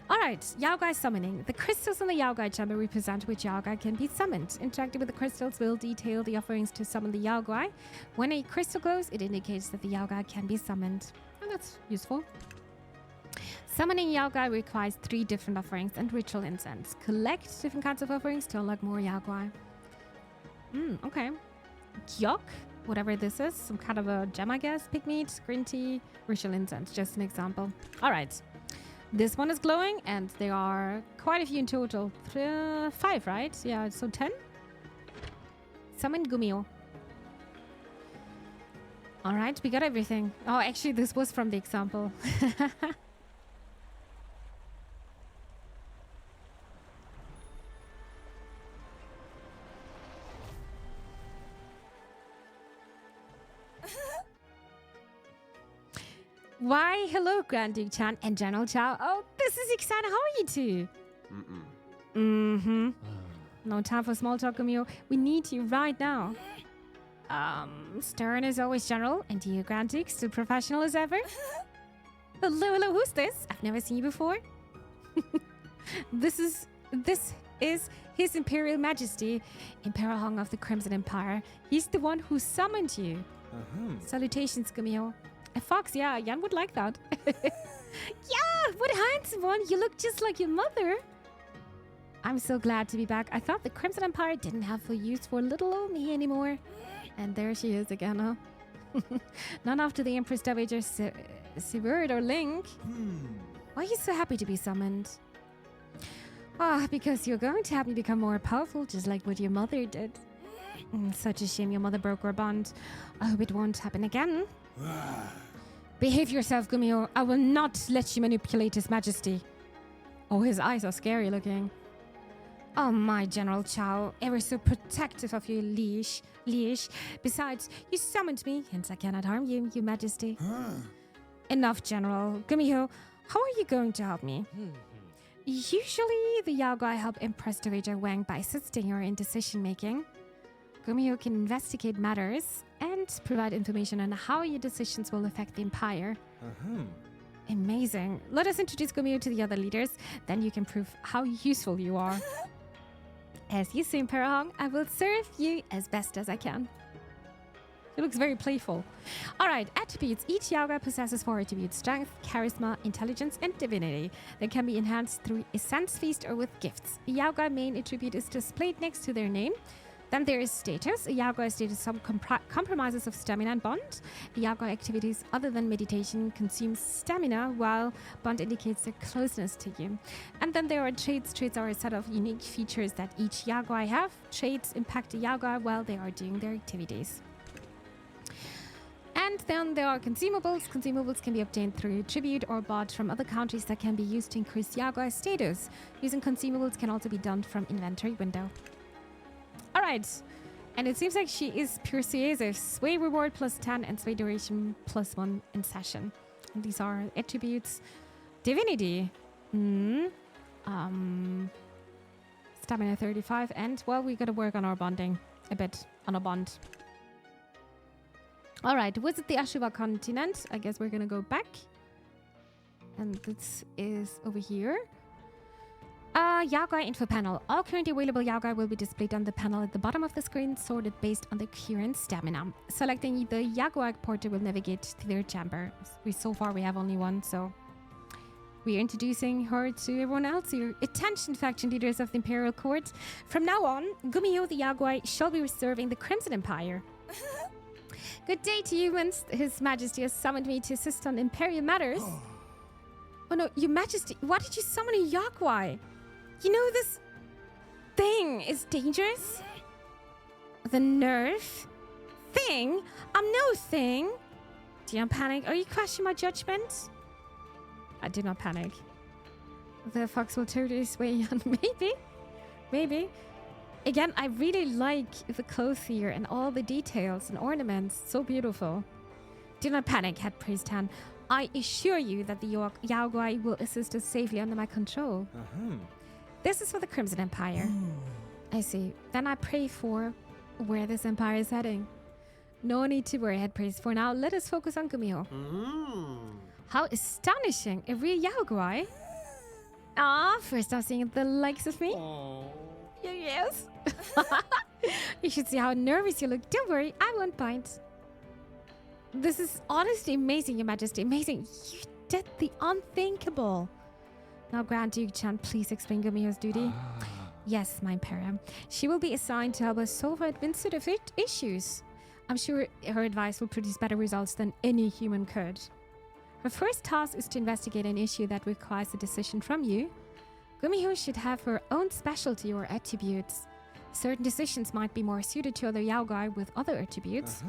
Alright, Yaogai summoning. The crystals in the Yaogai chamber represent which Yaogai can be summoned. Interacting with the crystals will detail the offerings to summon the Yaogai. When a crystal glows, it indicates that the Yaogai can be summoned. And that's useful. Summoning Yaogai requires 3 different offerings and ritual incense. Collect different kinds of offerings to unlock more Yaogai. Okay. Gyok, whatever this is. Some kind of a gem, I guess. Pigmeat, green tea, ritual incense. Just an example. Alright. This one is glowing, and there are quite a few in total. 5, right? Yeah, so 10. Summon Gumiho. Alright, we got everything. Oh, actually, this was from the example. Why, hello, Grand Duke Chan and General Chao. Oh, this is exciting. How are you two? No time for small talk, Gumiho. We need you right now. Stern as always, General. And you, Grand Duke, still professional as ever? Hello, who's this? I've never seen you before. This is His Imperial Majesty, Emperor Hong of the Crimson Empire. He's the one who summoned you. Salutations, Gumiho. A fox, yeah, Jan would like that. Yeah, what a handsome one. You look just like your mother. I'm so glad to be back. I thought the Crimson Empire didn't have full use for little old me anymore. And there she is again, huh? None after the Empress Dowager Seward or Link. Why are you so happy to be summoned? Because you're going to have me become more powerful, just like what your mother did. Such a shame your mother broke our bond. I hope it won't happen again. Behave yourself, Gumiho. I will not let you manipulate His Majesty. Oh, his eyes are scary looking. Oh, my General Chao, ever so protective of your liege. Besides, you summoned me, hence I cannot harm you, Your Majesty. Enough, General. Gumiho, how are you going to help me? Usually, the Yaogai help Empress Dowager Wang by assisting her in decision-making. Gumiho can investigate matters and provide information on how your decisions will affect the Empire. Amazing. Let us introduce Gumiho to the other leaders, then you can prove how useful you are. As you see, Emperor Hong, I will serve you as best as I can. He looks very playful. Alright, attributes. Each Yaogai possesses 4 attributes: strength, charisma, intelligence, and divinity. They can be enhanced through a sense feast or with gifts. A Yaogai main attribute is displayed next to their name. Then there is status. A Yaogai status compromises of stamina and bond. Yaogai activities other than meditation consume stamina, while bond indicates their closeness to you. And then there are traits. Traits are a set of unique features that each Yaogai have. Traits impact a Yaogai while they are doing their activities. And then there are consumables. Consumables can be obtained through tribute or bought from other countries that can be used to increase Yaogai status. Using consumables can also be done from inventory window. Alright, And it seems like she is persuasive. Sway reward +10 and sway duration +1 in session. And these are attributes. Divinity. Stamina 35. And, well, we got to work on our bonding a bit. On a bond. All right. Visit the Ashuva continent. I guess we're going to go back. And this is over here. Yagai info panel. All currently available Yagai will be displayed on the panel at the bottom of the screen, sorted based on the current stamina. Selecting the Yagai porter will navigate to their chamber. So far we have only one, so we're introducing her to everyone else here. Attention, faction leaders of the Imperial Court. From now on, Gumiho the Yagai shall be serving the Crimson Empire. Good day to humans. His Majesty has summoned me to assist on Imperial matters. Oh no, Your Majesty, why did you summon a Yagai? You know this thing is dangerous? The nerf? Thing? I'm no thing. Do you not panic? Are you questioning my judgment? I do not panic. The fox will totally sway on. Maybe. Again, I really like the clothes here and all the details and ornaments. So beautiful. Do not panic, Head Priest Han. I assure you that the Yaogwai will assist us safely under my control. This is for the Crimson Empire. I see. Then I pray for where this empire is heading. No need to worry, Head Priest. For now, let us focus on Gumiho. How astonishing! A real Yaogwai. First I'm seeing the likes of me. Yes. You should see how nervous you look. Don't worry, I won't bite. This is honestly amazing, Your Majesty. Amazing. You did the unthinkable. Now, Grand Duke Chan, please explain Gumiho's duty. Yes, my Imperium. She will be assigned to help us solve administrative issues. I'm sure her advice will produce better results than any human could. Her first task is to investigate an issue that requires a decision from you. Gumiho should have her own specialty or attributes. Certain decisions might be more suited to other Yaogai with other attributes.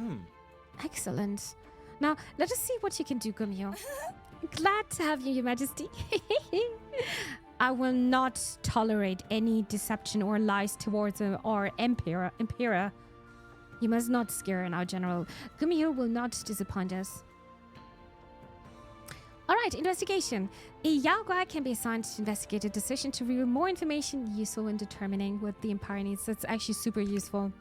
Excellent. Now, let us see what you can do, Gumiho. Glad to have you, Your Majesty. I will not tolerate any deception or lies towards our Emperor. You must not scare her now, General. Gumiho will not disappoint us. Alright, investigation. A Yaogai can be assigned to investigate a decision to reveal more information useful in determining what the Empire needs. That's actually super useful.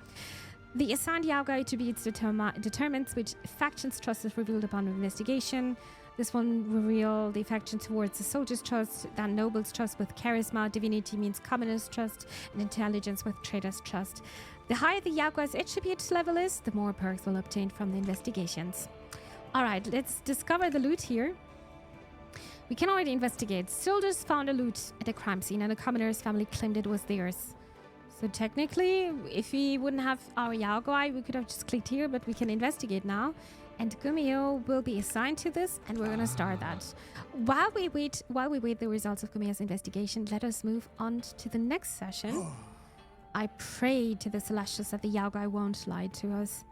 The assigned Yaogai attributes determines which faction's trust is revealed upon investigation. This one reveal the faction towards the soldier's trust, then noble's trust with charisma, divinity means commoner's trust, and intelligence with trader's trust. The higher the Yaogai's attribute level is, the more perks will obtain from the investigations. Alright, let's discover the loot here. We can already investigate. Soldiers found a loot at a crime scene and a commoner's family claimed it was theirs. So technically, if we wouldn't have our Yaogai, we could have just clicked here, but we can investigate now. And Gumiho will be assigned to this, and we're gonna start that. While we wait the results of Gumiho's investigation, let us move on to the next session. I pray to the Celestials that the Yaogai won't lie to us.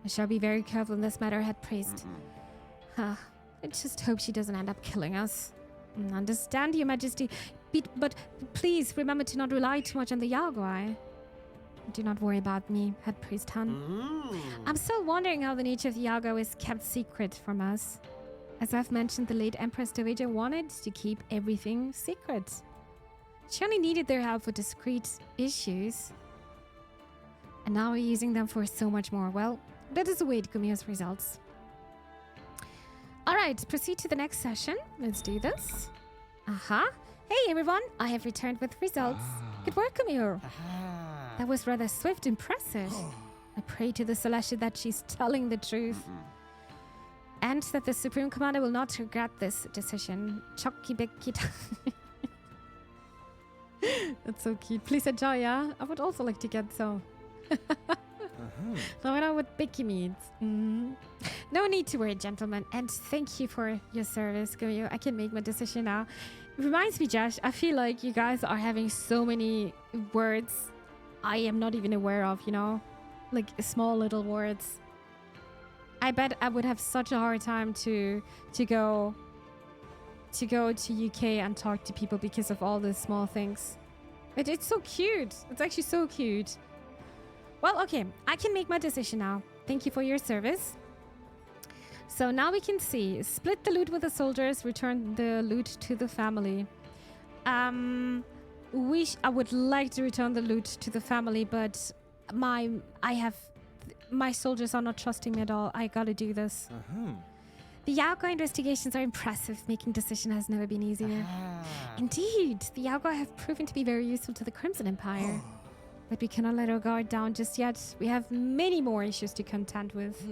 I shall be very careful in this matter, Head Priest. I just hope she doesn't end up killing us. Understand, Your Majesty, but please remember to not rely too much on the Yaogai. Do not worry about me, Head Priest Han. I'm still wondering how the nature of the Yaogai is kept secret from us. As I've mentioned, the late Empress Dowager wanted to keep everything secret. She only needed their help for discrete issues. And now we're using them for so much more. Well, let us await Gumiho's results. Alright, proceed to the next session. Let's do this. Hey everyone, I have returned with results. Good work, Gumiho. That was rather swift, impressive. I pray to the Celestia that she's telling the truth. And that the Supreme Commander will not regret this decision. Chokibekita. That's so cute. Please enjoy, yeah? I would also like to get so. Now I know what Bicky means. No need to worry, gentlemen. And thank you for your service, Gumiho. I can make my decision now. It reminds me, Josh, I feel like you guys are having so many words I am not even aware of, you know? Like small little words. I bet I would have such a hard time to go to UK and talk to people because of all the small things. It's so cute. It's actually so cute. Well, okay. I can make my decision now. Thank you for your service. So now we can see. Split the loot with the soldiers. Return the loot to the family. I would like to return the loot to the family, but my soldiers are not trusting me at all. I gotta do this. The Yaoguai investigations are impressive. Making decision has never been easier. Indeed, the Yaoguai have proven to be very useful to the Crimson Empire. But we cannot let our guard down just yet. We have many more issues to contend with.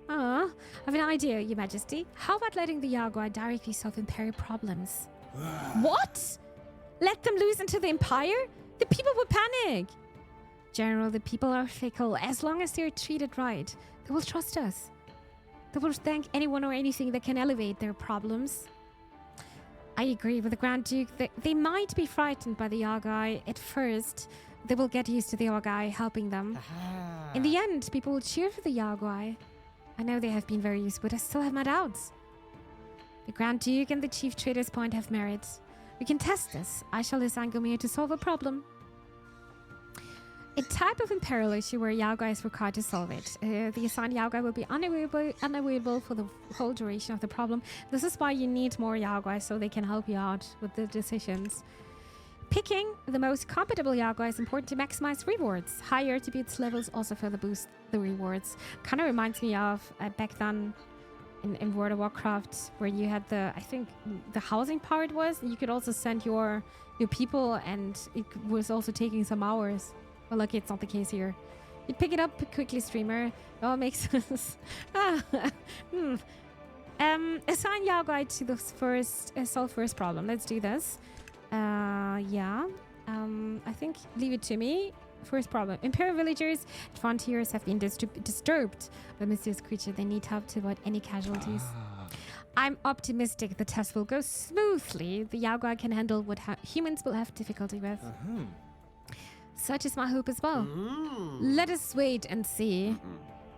I have an idea, Your Majesty. How about letting the Yaoguai directly solve Imperial problems? What? Let them loose into the Empire? The people will panic. General, the people are fickle. As long as they are treated right, they will trust us. They will thank anyone or anything that can elevate their problems. I agree with the Grand Duke that they might be frightened by the Yaoguai at first. They will get used to the Yaoguai helping them. In the end, people will cheer for the Yaoguai. I know they have been very useful, but I still have my doubts. The Grand Duke and the Chief Trader's Point have merit. We can test this. I shall assign Gomir to solve a problem. A type of imperial issue where Yaoguai is required to solve it. The assigned Yaoguai will be unavailable for the whole duration of the problem. This is why you need more Yaoguai, so they can help you out with the decisions. Picking the most compatible Yaoguai is important to maximize rewards. Higher attributes levels also further boost the rewards. Kind of reminds me of back then in World of Warcraft, where you had I think the housing part was, you could also send your people, and it was also taking some hours. Well, lucky it's not the case here. You pick it up quickly, streamer. Oh, it makes sense. Assign Yaoguai to the solve first problem. Let's do this. Yeah. I think leave it to me. First problem. Imperial villagers and frontiers have been disturbed by mysterious creature. They need help to avoid any casualties. I'm optimistic the test will go smoothly. The Yaoguai can handle what humans will have difficulty with. Such is my hope as well. Let us wait and see.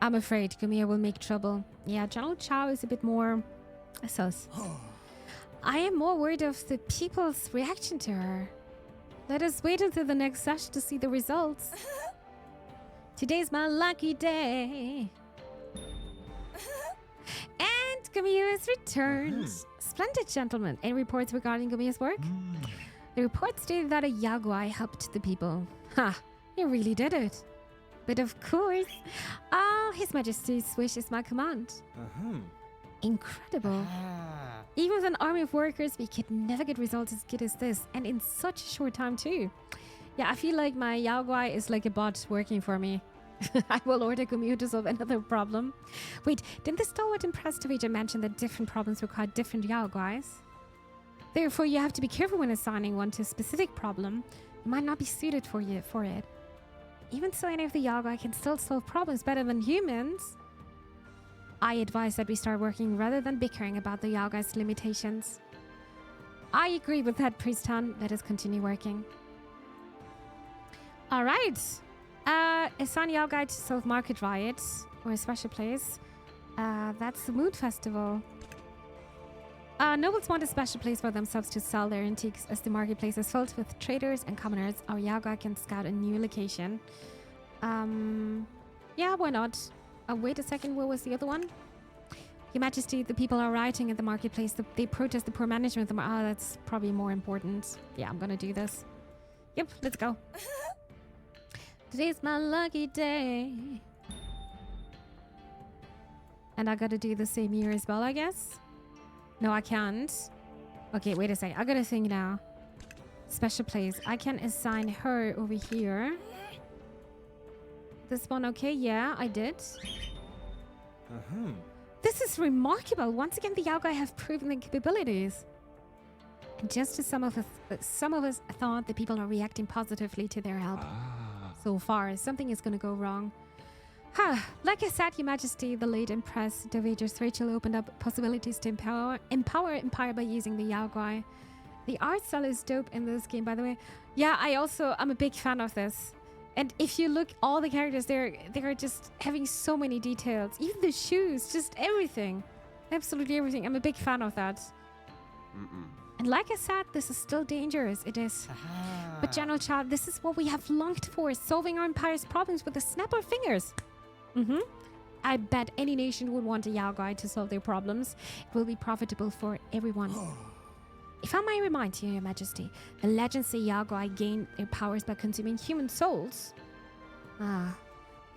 I'm afraid Gomir will make trouble. Yeah, General Chao is a bit more sus. I am more worried of the people's reaction to her. Let us wait until the next session to see the results. Today's my lucky day. And Gomir has returned. Splendid, gentlemen. Any reports regarding Gomir's work? The report stated that a Yaoguai helped the people. He really did it. But of course, His Majesty's wish is my command. Incredible. Even with an army of workers, we could never get results as good as this, and in such a short time too. Yeah, I feel like my Yaoguai is like a bot working for me. I will order Gomir to solve another problem. Wait, didn't the Stalwart Empress Region mention that different problems require different Yaoguais? Therefore, you have to be careful when assigning one to a specific problem. It might not be suited for it. Even so, any of the Yaoguai can still solve problems better than humans. I advise that we start working rather than bickering about the Yaoguai's limitations. I agree with that, Priesthand. Let us continue working. Alright. Assign Yaoguai to solve Market Riot, or a special place. That's the Mood Festival. Nobles want a special place for themselves to sell their antiques, as the marketplace is filled with traders and commoners. Our Yaoguai can scout a new location. Yeah, why not? Wait a second, what was the other one? Your Majesty, the people are rioting at the marketplace. They protest the poor management of the that's probably more important. Yeah, I'm gonna do this. Yep, let's go. Today's my lucky day. And I gotta do the same year as well, I guess? No, I can't. Okay, wait a second. I gotta think now. Special place. I can assign her over here. This one, okay, yeah, I did. This is remarkable. Once again, the Yaoguai have proven their capabilities. And just as some of us thought the people are reacting positively to their help. So far, something is gonna go wrong. Like I said, Your Majesty, the late Empress Dowager's Rachel opened up possibilities to empower Empire by using the Yaoguai. The art style is dope in this game, by the way. Yeah, I'm a big fan of this. And if you look, all the characters, they're just having so many details. Even the shoes, just everything. Absolutely everything. I'm a big fan of that. And like I said, this is still dangerous. It is. But General Chow, this is what we have longed for, solving our empire's problems with a snap of fingers. I bet any nation would want a Yao Guai to solve their problems. It will be profitable for everyone. If I may remind you, Your Majesty, the legends say Yao Guai gain their powers by consuming human souls.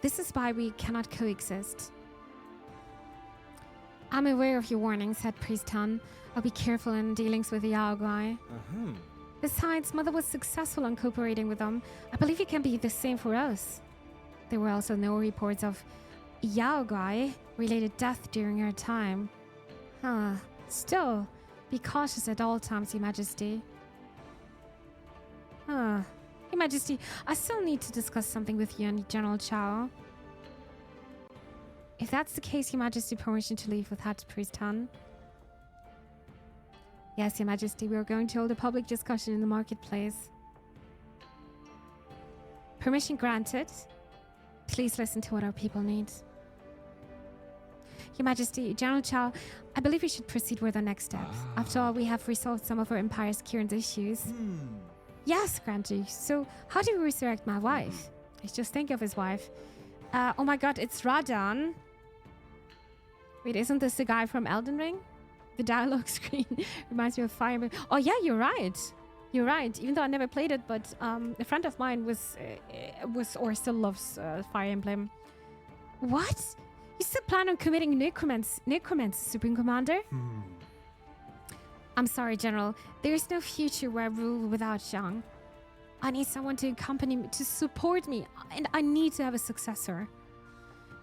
This is why we cannot coexist. I'm aware of your warnings, said Priest Han. I'll be careful in dealings with the Yao Guai. Besides, Mother was successful in cooperating with them. I believe it can be the same for us. There were also no reports of Yao Guai related death during her time. Still, be cautious at all times, Your Majesty. Your Majesty, I still need to discuss something with you and General Chow. If that's the case, Your Majesty, permission to leave without Priest Han. Yes, Your Majesty, we are going to hold a public discussion in the marketplace. Permission granted. Please listen to what our people need. Your Majesty, General Chow, I believe we should proceed with the next steps. After all, we have resolved some of our empire's current issues. Yes, Grand Duke. So, how do we resurrect my wife? Let's just think of his wife. Oh my god, it's Radan. Wait, isn't this the guy from Elden Ring? The dialogue screen reminds me of Fire Emblem. Oh yeah, you're right. You're right. Even though I never played it, but a friend of mine was or still loves Fire Emblem. What? You still plan on committing necromancy, Supreme Commander? I'm sorry, General. There is no future where I rule without Zhang. I need someone to accompany me, to support me, and I need to have a successor.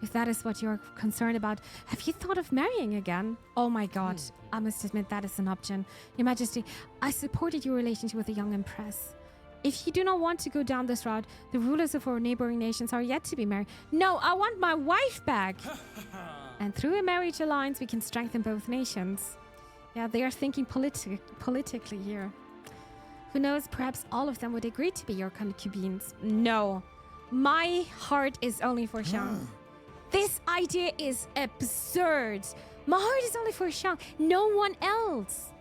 If that is what you're concerned about, have you thought of marrying again? Oh my god, I must admit that is an option. Your Majesty, I supported your relationship with the young Empress. If you do not want to go down this route, the rulers of our neighboring nations are yet to be married. No, I want my wife back! And through a marriage alliance, we can strengthen both nations. Yeah, they are thinking politically here. Who knows, perhaps all of them would agree to be your concubines. No, my heart is only for Zhang. This idea is absurd. My heart is only for Zhang, no one else.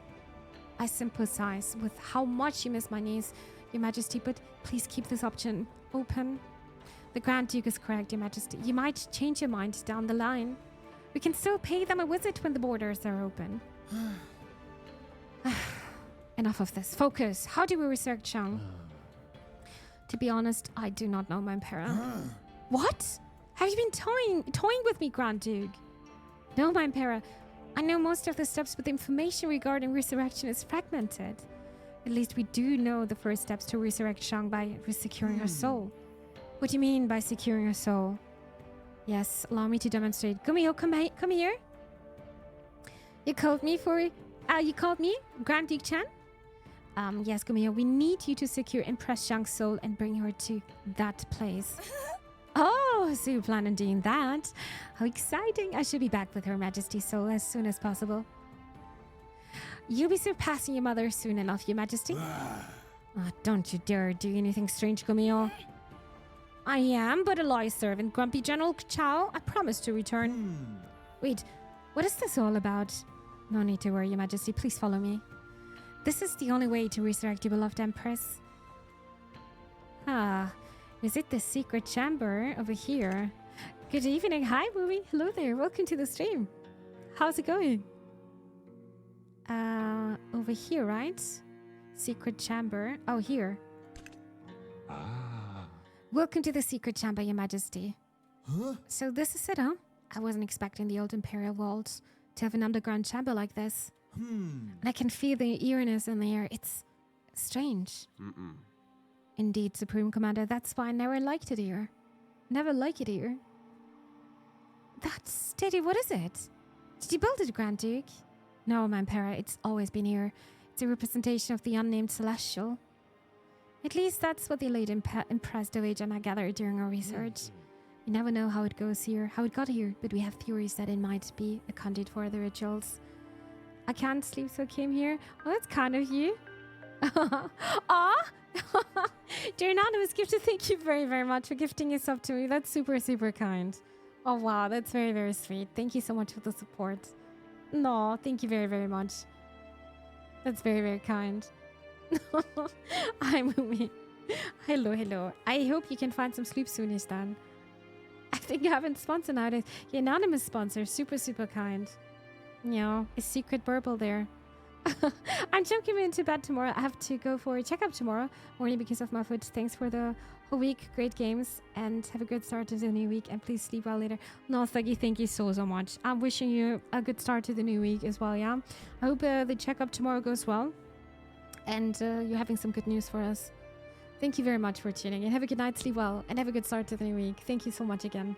I sympathize with how much you miss my niece, Your Majesty, but please keep this option open. The Grand Duke is correct, Your Majesty. You might change your mind down the line. We can still pay them a visit when the borders are open. Enough of this. Focus. How do we resurrect Zhang? To be honest, I do not know, my Emperor. What? Have you been toying with me, Grand Duke? No, my Emperor. I know most of the steps, but the information regarding resurrection is fragmented. At least we do know the first steps to resurrect Zhang by securing her soul. What do you mean by securing her soul? Yes, allow me to demonstrate. Gumiho, come here. You called me, Grand Duke Chan? Yes, Gumiho, we need you to secure Empress Zhang's soul and bring her to that place. Oh, so you plan on doing that? How exciting. I should be back with Her Majesty's soul as soon as possible. You'll be surpassing your mother soon enough, Your Majesty. Don't you dare do anything strange, Gumiho. I am but a loyal servant, Grumpy General Chow. I promise to return. Wait, what is this all about? No need to worry, Your Majesty. Please follow me. This is the only way to resurrect your beloved Empress. Is it the secret chamber over here? Good evening. Hi, Movie. Hello there. Welcome to the stream. How's it going? Over here, right? Secret chamber. Oh, here. Welcome to the secret chamber, Your Majesty. So this is it, huh? I wasn't expecting the old Imperial vault to have an underground chamber like this. And I can feel the eeriness in the air. It's strange. Indeed, Supreme Commander. That's why I never liked it here. Never like it here. That's steady. What is it? Did you build it, Grand Duke? No, my Emperor. It's always been here. It's a representation of the unnamed celestial. At least that's what the late Empress Dowager and I gathered during our research. We never know how it goes here, how it got here, but we have theories that it might be a conduit for the rituals. I can't sleep, so I came here. Oh, that's kind of you. Dear Anonymous Gifter, thank you very, very much for gifting yourself to me. That's super, super kind. Oh, wow. That's very, very sweet. Thank you so much for the support. No, thank you very, very much. That's very, very kind. Hi, Mumi. Hello, hello. I hope you can find some sleep soonish then. I think you haven't sponsored nowadays. Your anonymous sponsor, super, super kind. Yeah, a secret burble there. I'm jumping into bed tomorrow. I have to go for a checkup tomorrow morning because of my foot. Thanks for the whole week. Great games. And have a good start to the new week. And please sleep well later. No, Thuggy, thank you so, so much. I'm wishing you a good start to the new week as well, yeah? I hope the checkup tomorrow goes well. And you're having some good news for us. Thank you very much for tuning in. Have a good night, sleep well, and have a good start to the new week. Thank you so much again.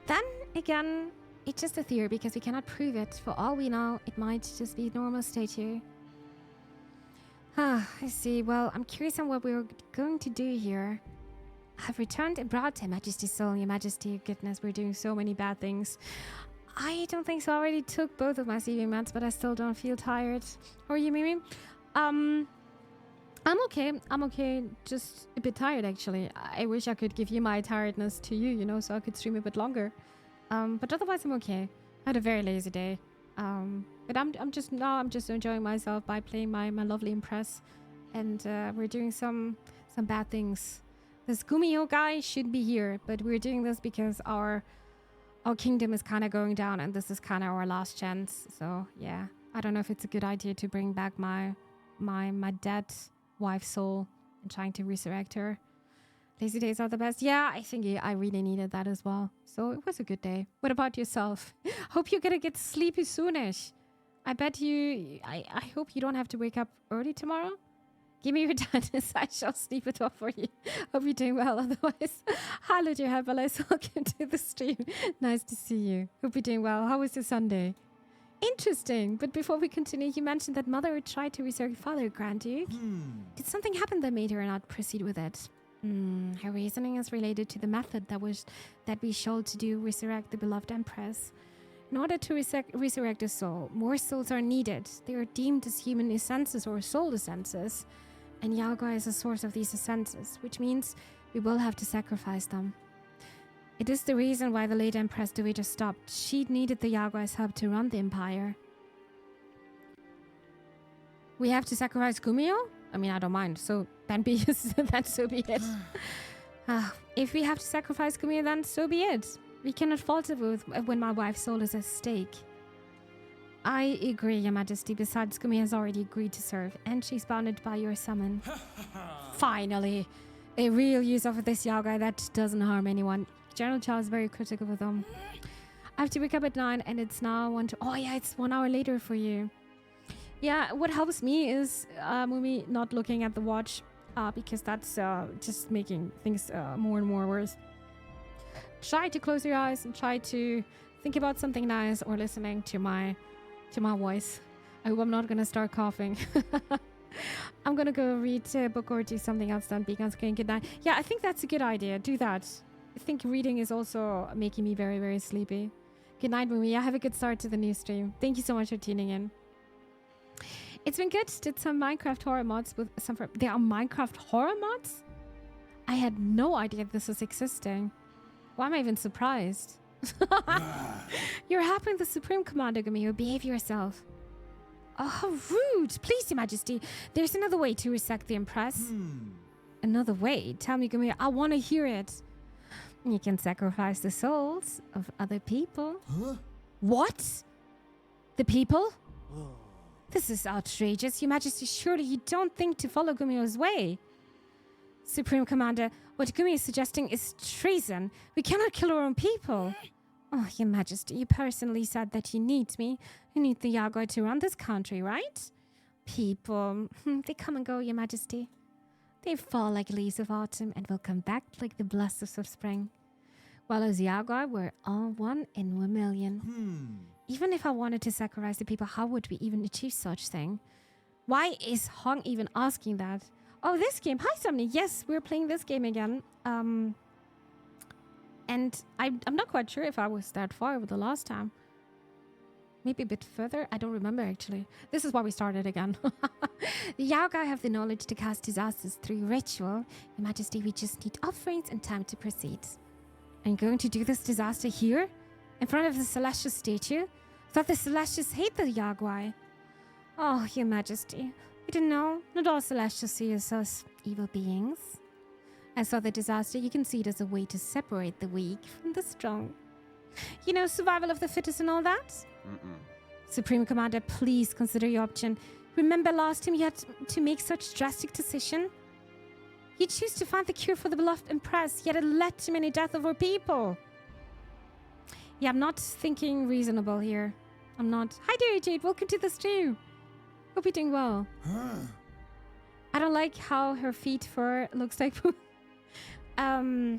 Then, again, it's just a theory because we cannot prove it. For all we know, it might just be normal state here. I see. Well, I'm curious on what we're going to do here. I've returned and brought Her Majesty's soul. Your Majesty, goodness, we're doing so many bad things. I don't think so. I already took both of my sleeping meds, but I still don't feel tired. How are you, Mimi? I'm okay. I'm okay. Just a bit tired, actually. I wish I could give you my tiredness to you, you know, so I could stream a bit longer. But otherwise, I'm okay. I had a very lazy day. But I'm just enjoying myself by playing my Lovely Empress, and we're doing some bad things. This Gumio guy should be here, but we're doing this because our kingdom is kind of going down, and this is kind of our last chance. So yeah, I don't know if it's a good idea to bring back my dead wife's soul and trying to resurrect her. Lazy days are the best. Yeah, I think I really needed that as well. So it was a good day. What about yourself? Hope you're gonna get sleepy soonish. I bet you... I hope you don't have to wake up early tomorrow. Give me your dentist. I shall sleep it off for you. Hope you're doing well. Otherwise, hello, dear Herbalist. Welcome to the stream. Nice to see you. Hope you're doing well. How was your Sunday? Interesting. But before we continue, you mentioned that Mother tried to resurrect Father, Grand Duke. Did something happen that made her not proceed with it? Her reasoning is related to the method that we showed to do resurrect the beloved Empress. In order to resurrect a soul, more souls are needed. They are deemed as human essences or soul essences. And Yagua is a source of these essences, which means we will have to sacrifice them. It is the reason why the late Empress Dowager stopped. She needed the Yagua's help to run the empire. We have to sacrifice Gumio? I mean, I don't mind. So then so be it. If we have to sacrifice Gumio, then so be it. We cannot falter when my wife's soul is at stake. I agree, Your Majesty. Besides, Gumio has already agreed to serve, and she's bounded by your summon. Finally, a real use of this Yagai that doesn't harm anyone. General Chow is very critical of them. I have to wake up at 9, and it's now 1 to... Oh yeah, it's 1 hour later for you. Yeah, what helps me is Mumi not looking at the watch, because that's just making things more and more worse. Try to close your eyes and try to think about something nice or listening to my voice. I hope I'm not gonna start coughing. I'm gonna go read a book or do something else then because okay, good night. Yeah, I think that's a good idea. Do that. I think reading is also making me very, very sleepy. Good night, Mumi. Yeah, have a good start to the new stream. Thank you so much for tuning in. It's been good. Did some Minecraft horror mods with some... There are Minecraft horror mods? I had no idea this was existing. Why am I even surprised? You're helping the Supreme Commander, Gumio. Behave yourself. Oh, how rude. Please, Your Majesty. There's another way to resurrect the Empress. Another way? Tell me, Gumio. I want to hear it. You can sacrifice the souls of other people. Huh? What? The people? This is outrageous. Your Majesty, surely you don't think to follow Gumio's way. Supreme Commander, what Gumio is suggesting is treason. We cannot kill our own people. Oh, Your Majesty, you personally said that you need me. You need the Yagoi to run this country, right? People, they come and go, Your Majesty. They fall like leaves of autumn and will come back like the blessings of spring. While as Yagoi, we're all 1 in 1 million. Even if I wanted to sacrifice the people, how would we even achieve such thing? Why is Hong even asking that? Oh, this game. Hi, Somni. Yes, we're playing this game again. And I'm not quite sure if I was that far with the last time. Maybe a bit further. I don't remember, actually. This is why we started again. The Yaogai have the knowledge to cast disasters through ritual. Your Majesty, we just need offerings and time to proceed. I'm going to do this disaster here? In front of the Celestial statue? I thought the Celestials hate the Yaguai. Oh, Your Majesty, we didn't know. Not all celestials see us as evil beings. As for the disaster, you can see it as a way to separate the weak from the strong. You know, survival of the fittest and all that? Mm-mm. Supreme Commander, please consider your option. Remember last time you had to make such drastic decision? You choose to find the cure for the beloved Empress, yet it led to many deaths of our people. Yeah, I'm not thinking reasonable here. I'm not. Hi there, Jade. Welcome to the stream. Hope you're doing well. I don't like how her feet fur looks like. Yeah,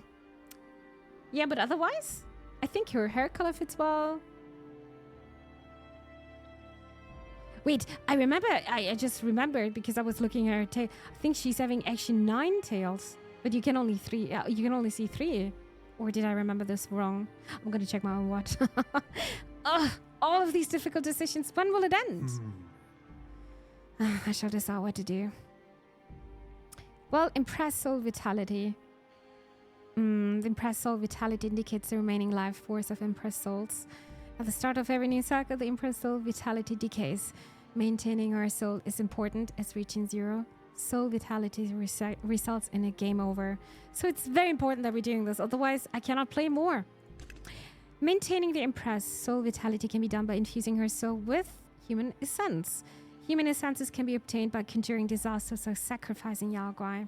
but otherwise, I think her hair color fits well. Wait, I remember. I just remembered because I was looking at her tail. I think she's having actually 9 tails, but you can only see 3. Or did I remember this wrong? I'm gonna check my own watch. Ugh, all of these difficult decisions. When will it end? I shall decide what to do. Well, Empress Soul Vitality. The Empress Soul Vitality indicates the remaining life force of Empress Souls. At the start of every new cycle, the Empress Soul Vitality decays. Maintaining our soul is important as reaching 0. Soul Vitality results in a game over. So it's very important that we're doing this, otherwise I cannot play more. Maintaining the Empress Soul Vitality can be done by infusing her soul with human essence. Human essences can be obtained by conjuring disasters or sacrificing Yaogwai.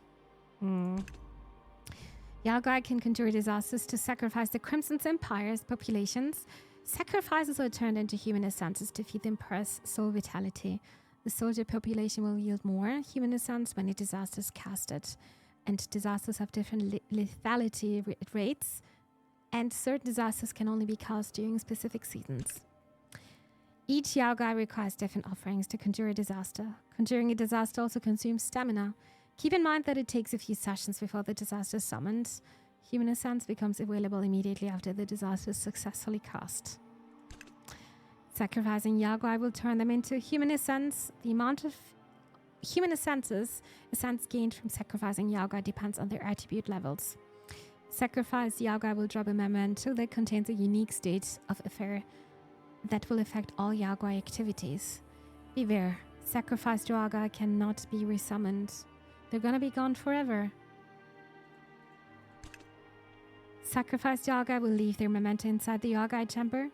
Yaogwai can conjure disasters to sacrifice the Crimson Empire's populations. Sacrifices are turned into human essences to feed the Empress Soul Vitality. The soldier population will yield more human essence when a disaster is casted. And disasters have different lethality rates. And certain disasters can only be cast during specific seasons. Each Yaogwai requires different offerings to conjure a disaster. Conjuring a disaster also consumes stamina. Keep in mind that it takes a few sessions before the disaster is summoned. Human essence becomes available immediately after the disaster is successfully cast. Sacrificing Yaogwai will turn them into human essence. The amount of human essence gained from sacrificing Yaogwai depends on their attribute levels. Sacrificed Yaogwai will drop a memento that contains a unique state of affair that will affect all Yaogwai activities. Beware, sacrificed Yaogwai cannot be resummoned. They're gonna be gone forever. Sacrificed Yaogwai will leave their memento inside the Yaogwai chamber.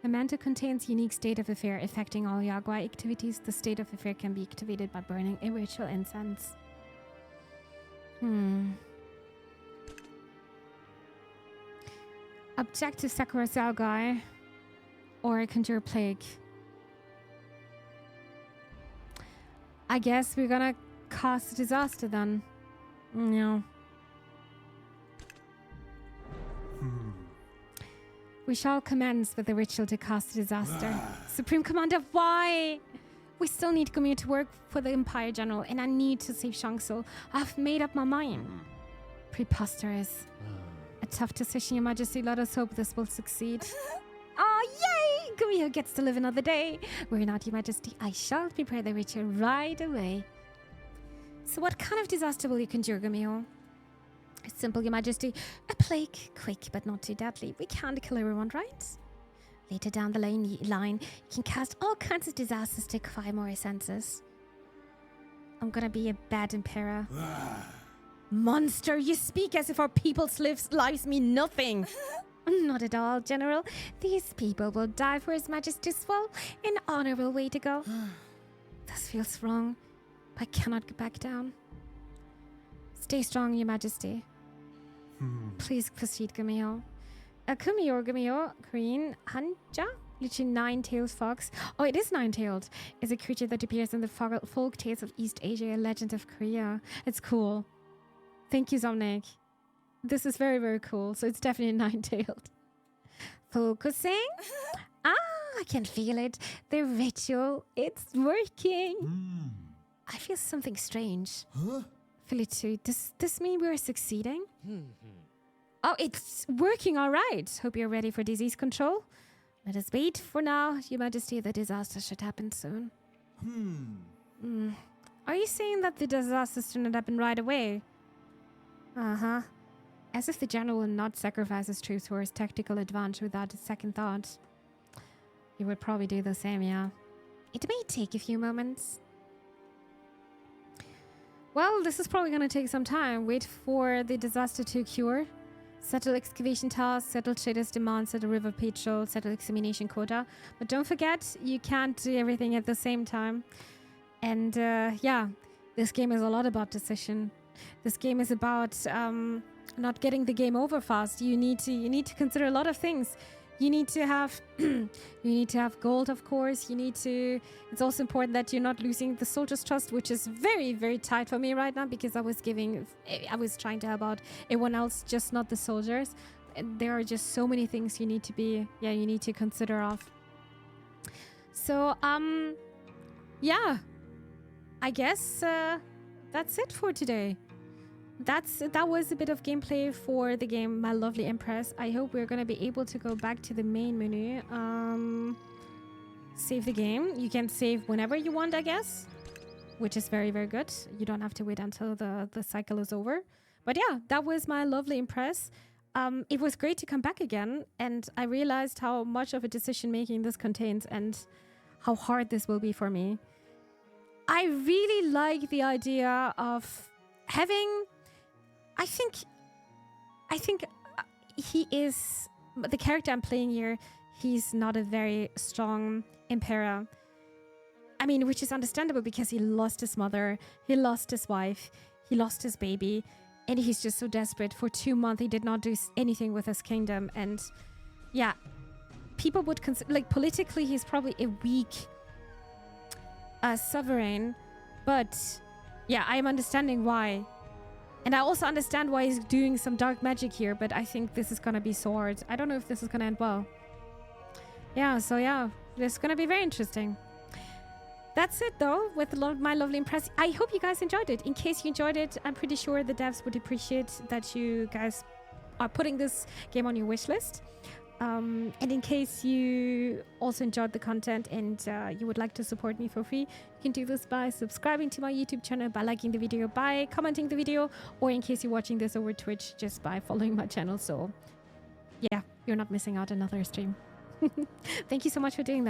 Memento contains unique state of affair affecting all Yaogwai activities. The state of affair can be activated by burning a ritual incense. Objective sacrifice Yaogwai or conjure plague. I guess we're gonna cast a disaster then. No. We shall commence with the ritual to cast a disaster. Supreme Commander, why? We still need Gumio to work for the Empire General, and I need to save Shangso. I've made up my mind. Preposterous. A tough decision, Your Majesty. Let us hope this will succeed. Oh, yay! Gumio gets to live another day. Worry not, Your Majesty. I shall prepare the ritual right away. So what kind of disaster will you conjure, Gumio? Simple, Your Majesty. A plague, quick but not too deadly. We can't kill everyone, right? Later down the line, you can cast all kinds of disasters to acquire more essences. I'm gonna be a bad Emperor. Monster, you speak as if our people's lives mean nothing. Not at all, General. These people will die for His Majesty's will. An honorable way to go. This feels wrong, but I cannot go back down. Stay strong, Your Majesty. Please proceed, Gumio. Gumio, Queen Hanja, literally 9-tailed fox. Oh, it is 9-tailed. Is a creature that appears in the folk tales of East Asia and Legend of Korea. It's cool. Thank you, Zomnik. This is very, very cool. So it's definitely 9-tailed. Focusing. I can feel it. The ritual, it's working. I feel something strange. Feel it too. Does this mean we're succeeding? Oh, it's working all right. Hope you're ready for disease control. Let us wait for now. Your Majesty, the disaster should happen soon. Are you saying that the disasters should not happen right away? As if the general will not sacrifice his troops for his tactical advantage without a second thought. He would probably do the same, yeah. It may take a few moments. Well, this is probably going to take some time. Wait for the disaster to cure. Settle excavation tasks, settle traders' demands, settle river patrol, settle examination quota. But don't forget, you can't do everything at the same time. And yeah, this game is a lot about decision. This game is about not getting the game over fast. You need to consider a lot of things. You need to have gold, of course. It's also important that you're not losing the soldiers' trust, which is very, very tight for me right now because I was trying to help out everyone else, just not the soldiers. And there are just so many things you need to consider of. So, yeah, I guess that's it for today. That was a bit of gameplay for the game My Lovely Empress. I hope we're going to be able to go back to the main menu. Save the game. You can save whenever you want, I guess, which is very, very good. You don't have to wait until the cycle is over. But yeah, that was My Lovely Empress. It was great to come back again, and I realized how much of a decision making this contains and how hard this will be for me. I really like the idea of having... I think he is the character I'm playing here. He's not a very strong emperor. I mean, which is understandable because he lost his mother, he lost his wife, he lost his baby, and he's just so desperate. For 2 months, he did not do anything with his kingdom. And yeah, people would consider, like, politically, he's probably a weak sovereign. But yeah, I am understanding why. And I also understand why he's doing some dark magic here, but I think this is going to be so hard. I don't know if this is going to end well. Yeah, so yeah, this is going to be very interesting. That's it, though, with My Lovely Empress. I hope you guys enjoyed it. In case you enjoyed it, I'm pretty sure the devs would appreciate that you guys are putting this game on your wish list. And in case you also enjoyed the content and you would like to support me for free, you can do this by subscribing to my YouTube channel, by liking the video, by commenting the video, or in case you're watching this over Twitch, just by following my channel. So yeah, you're not missing out another stream. Thank you so much for doing that.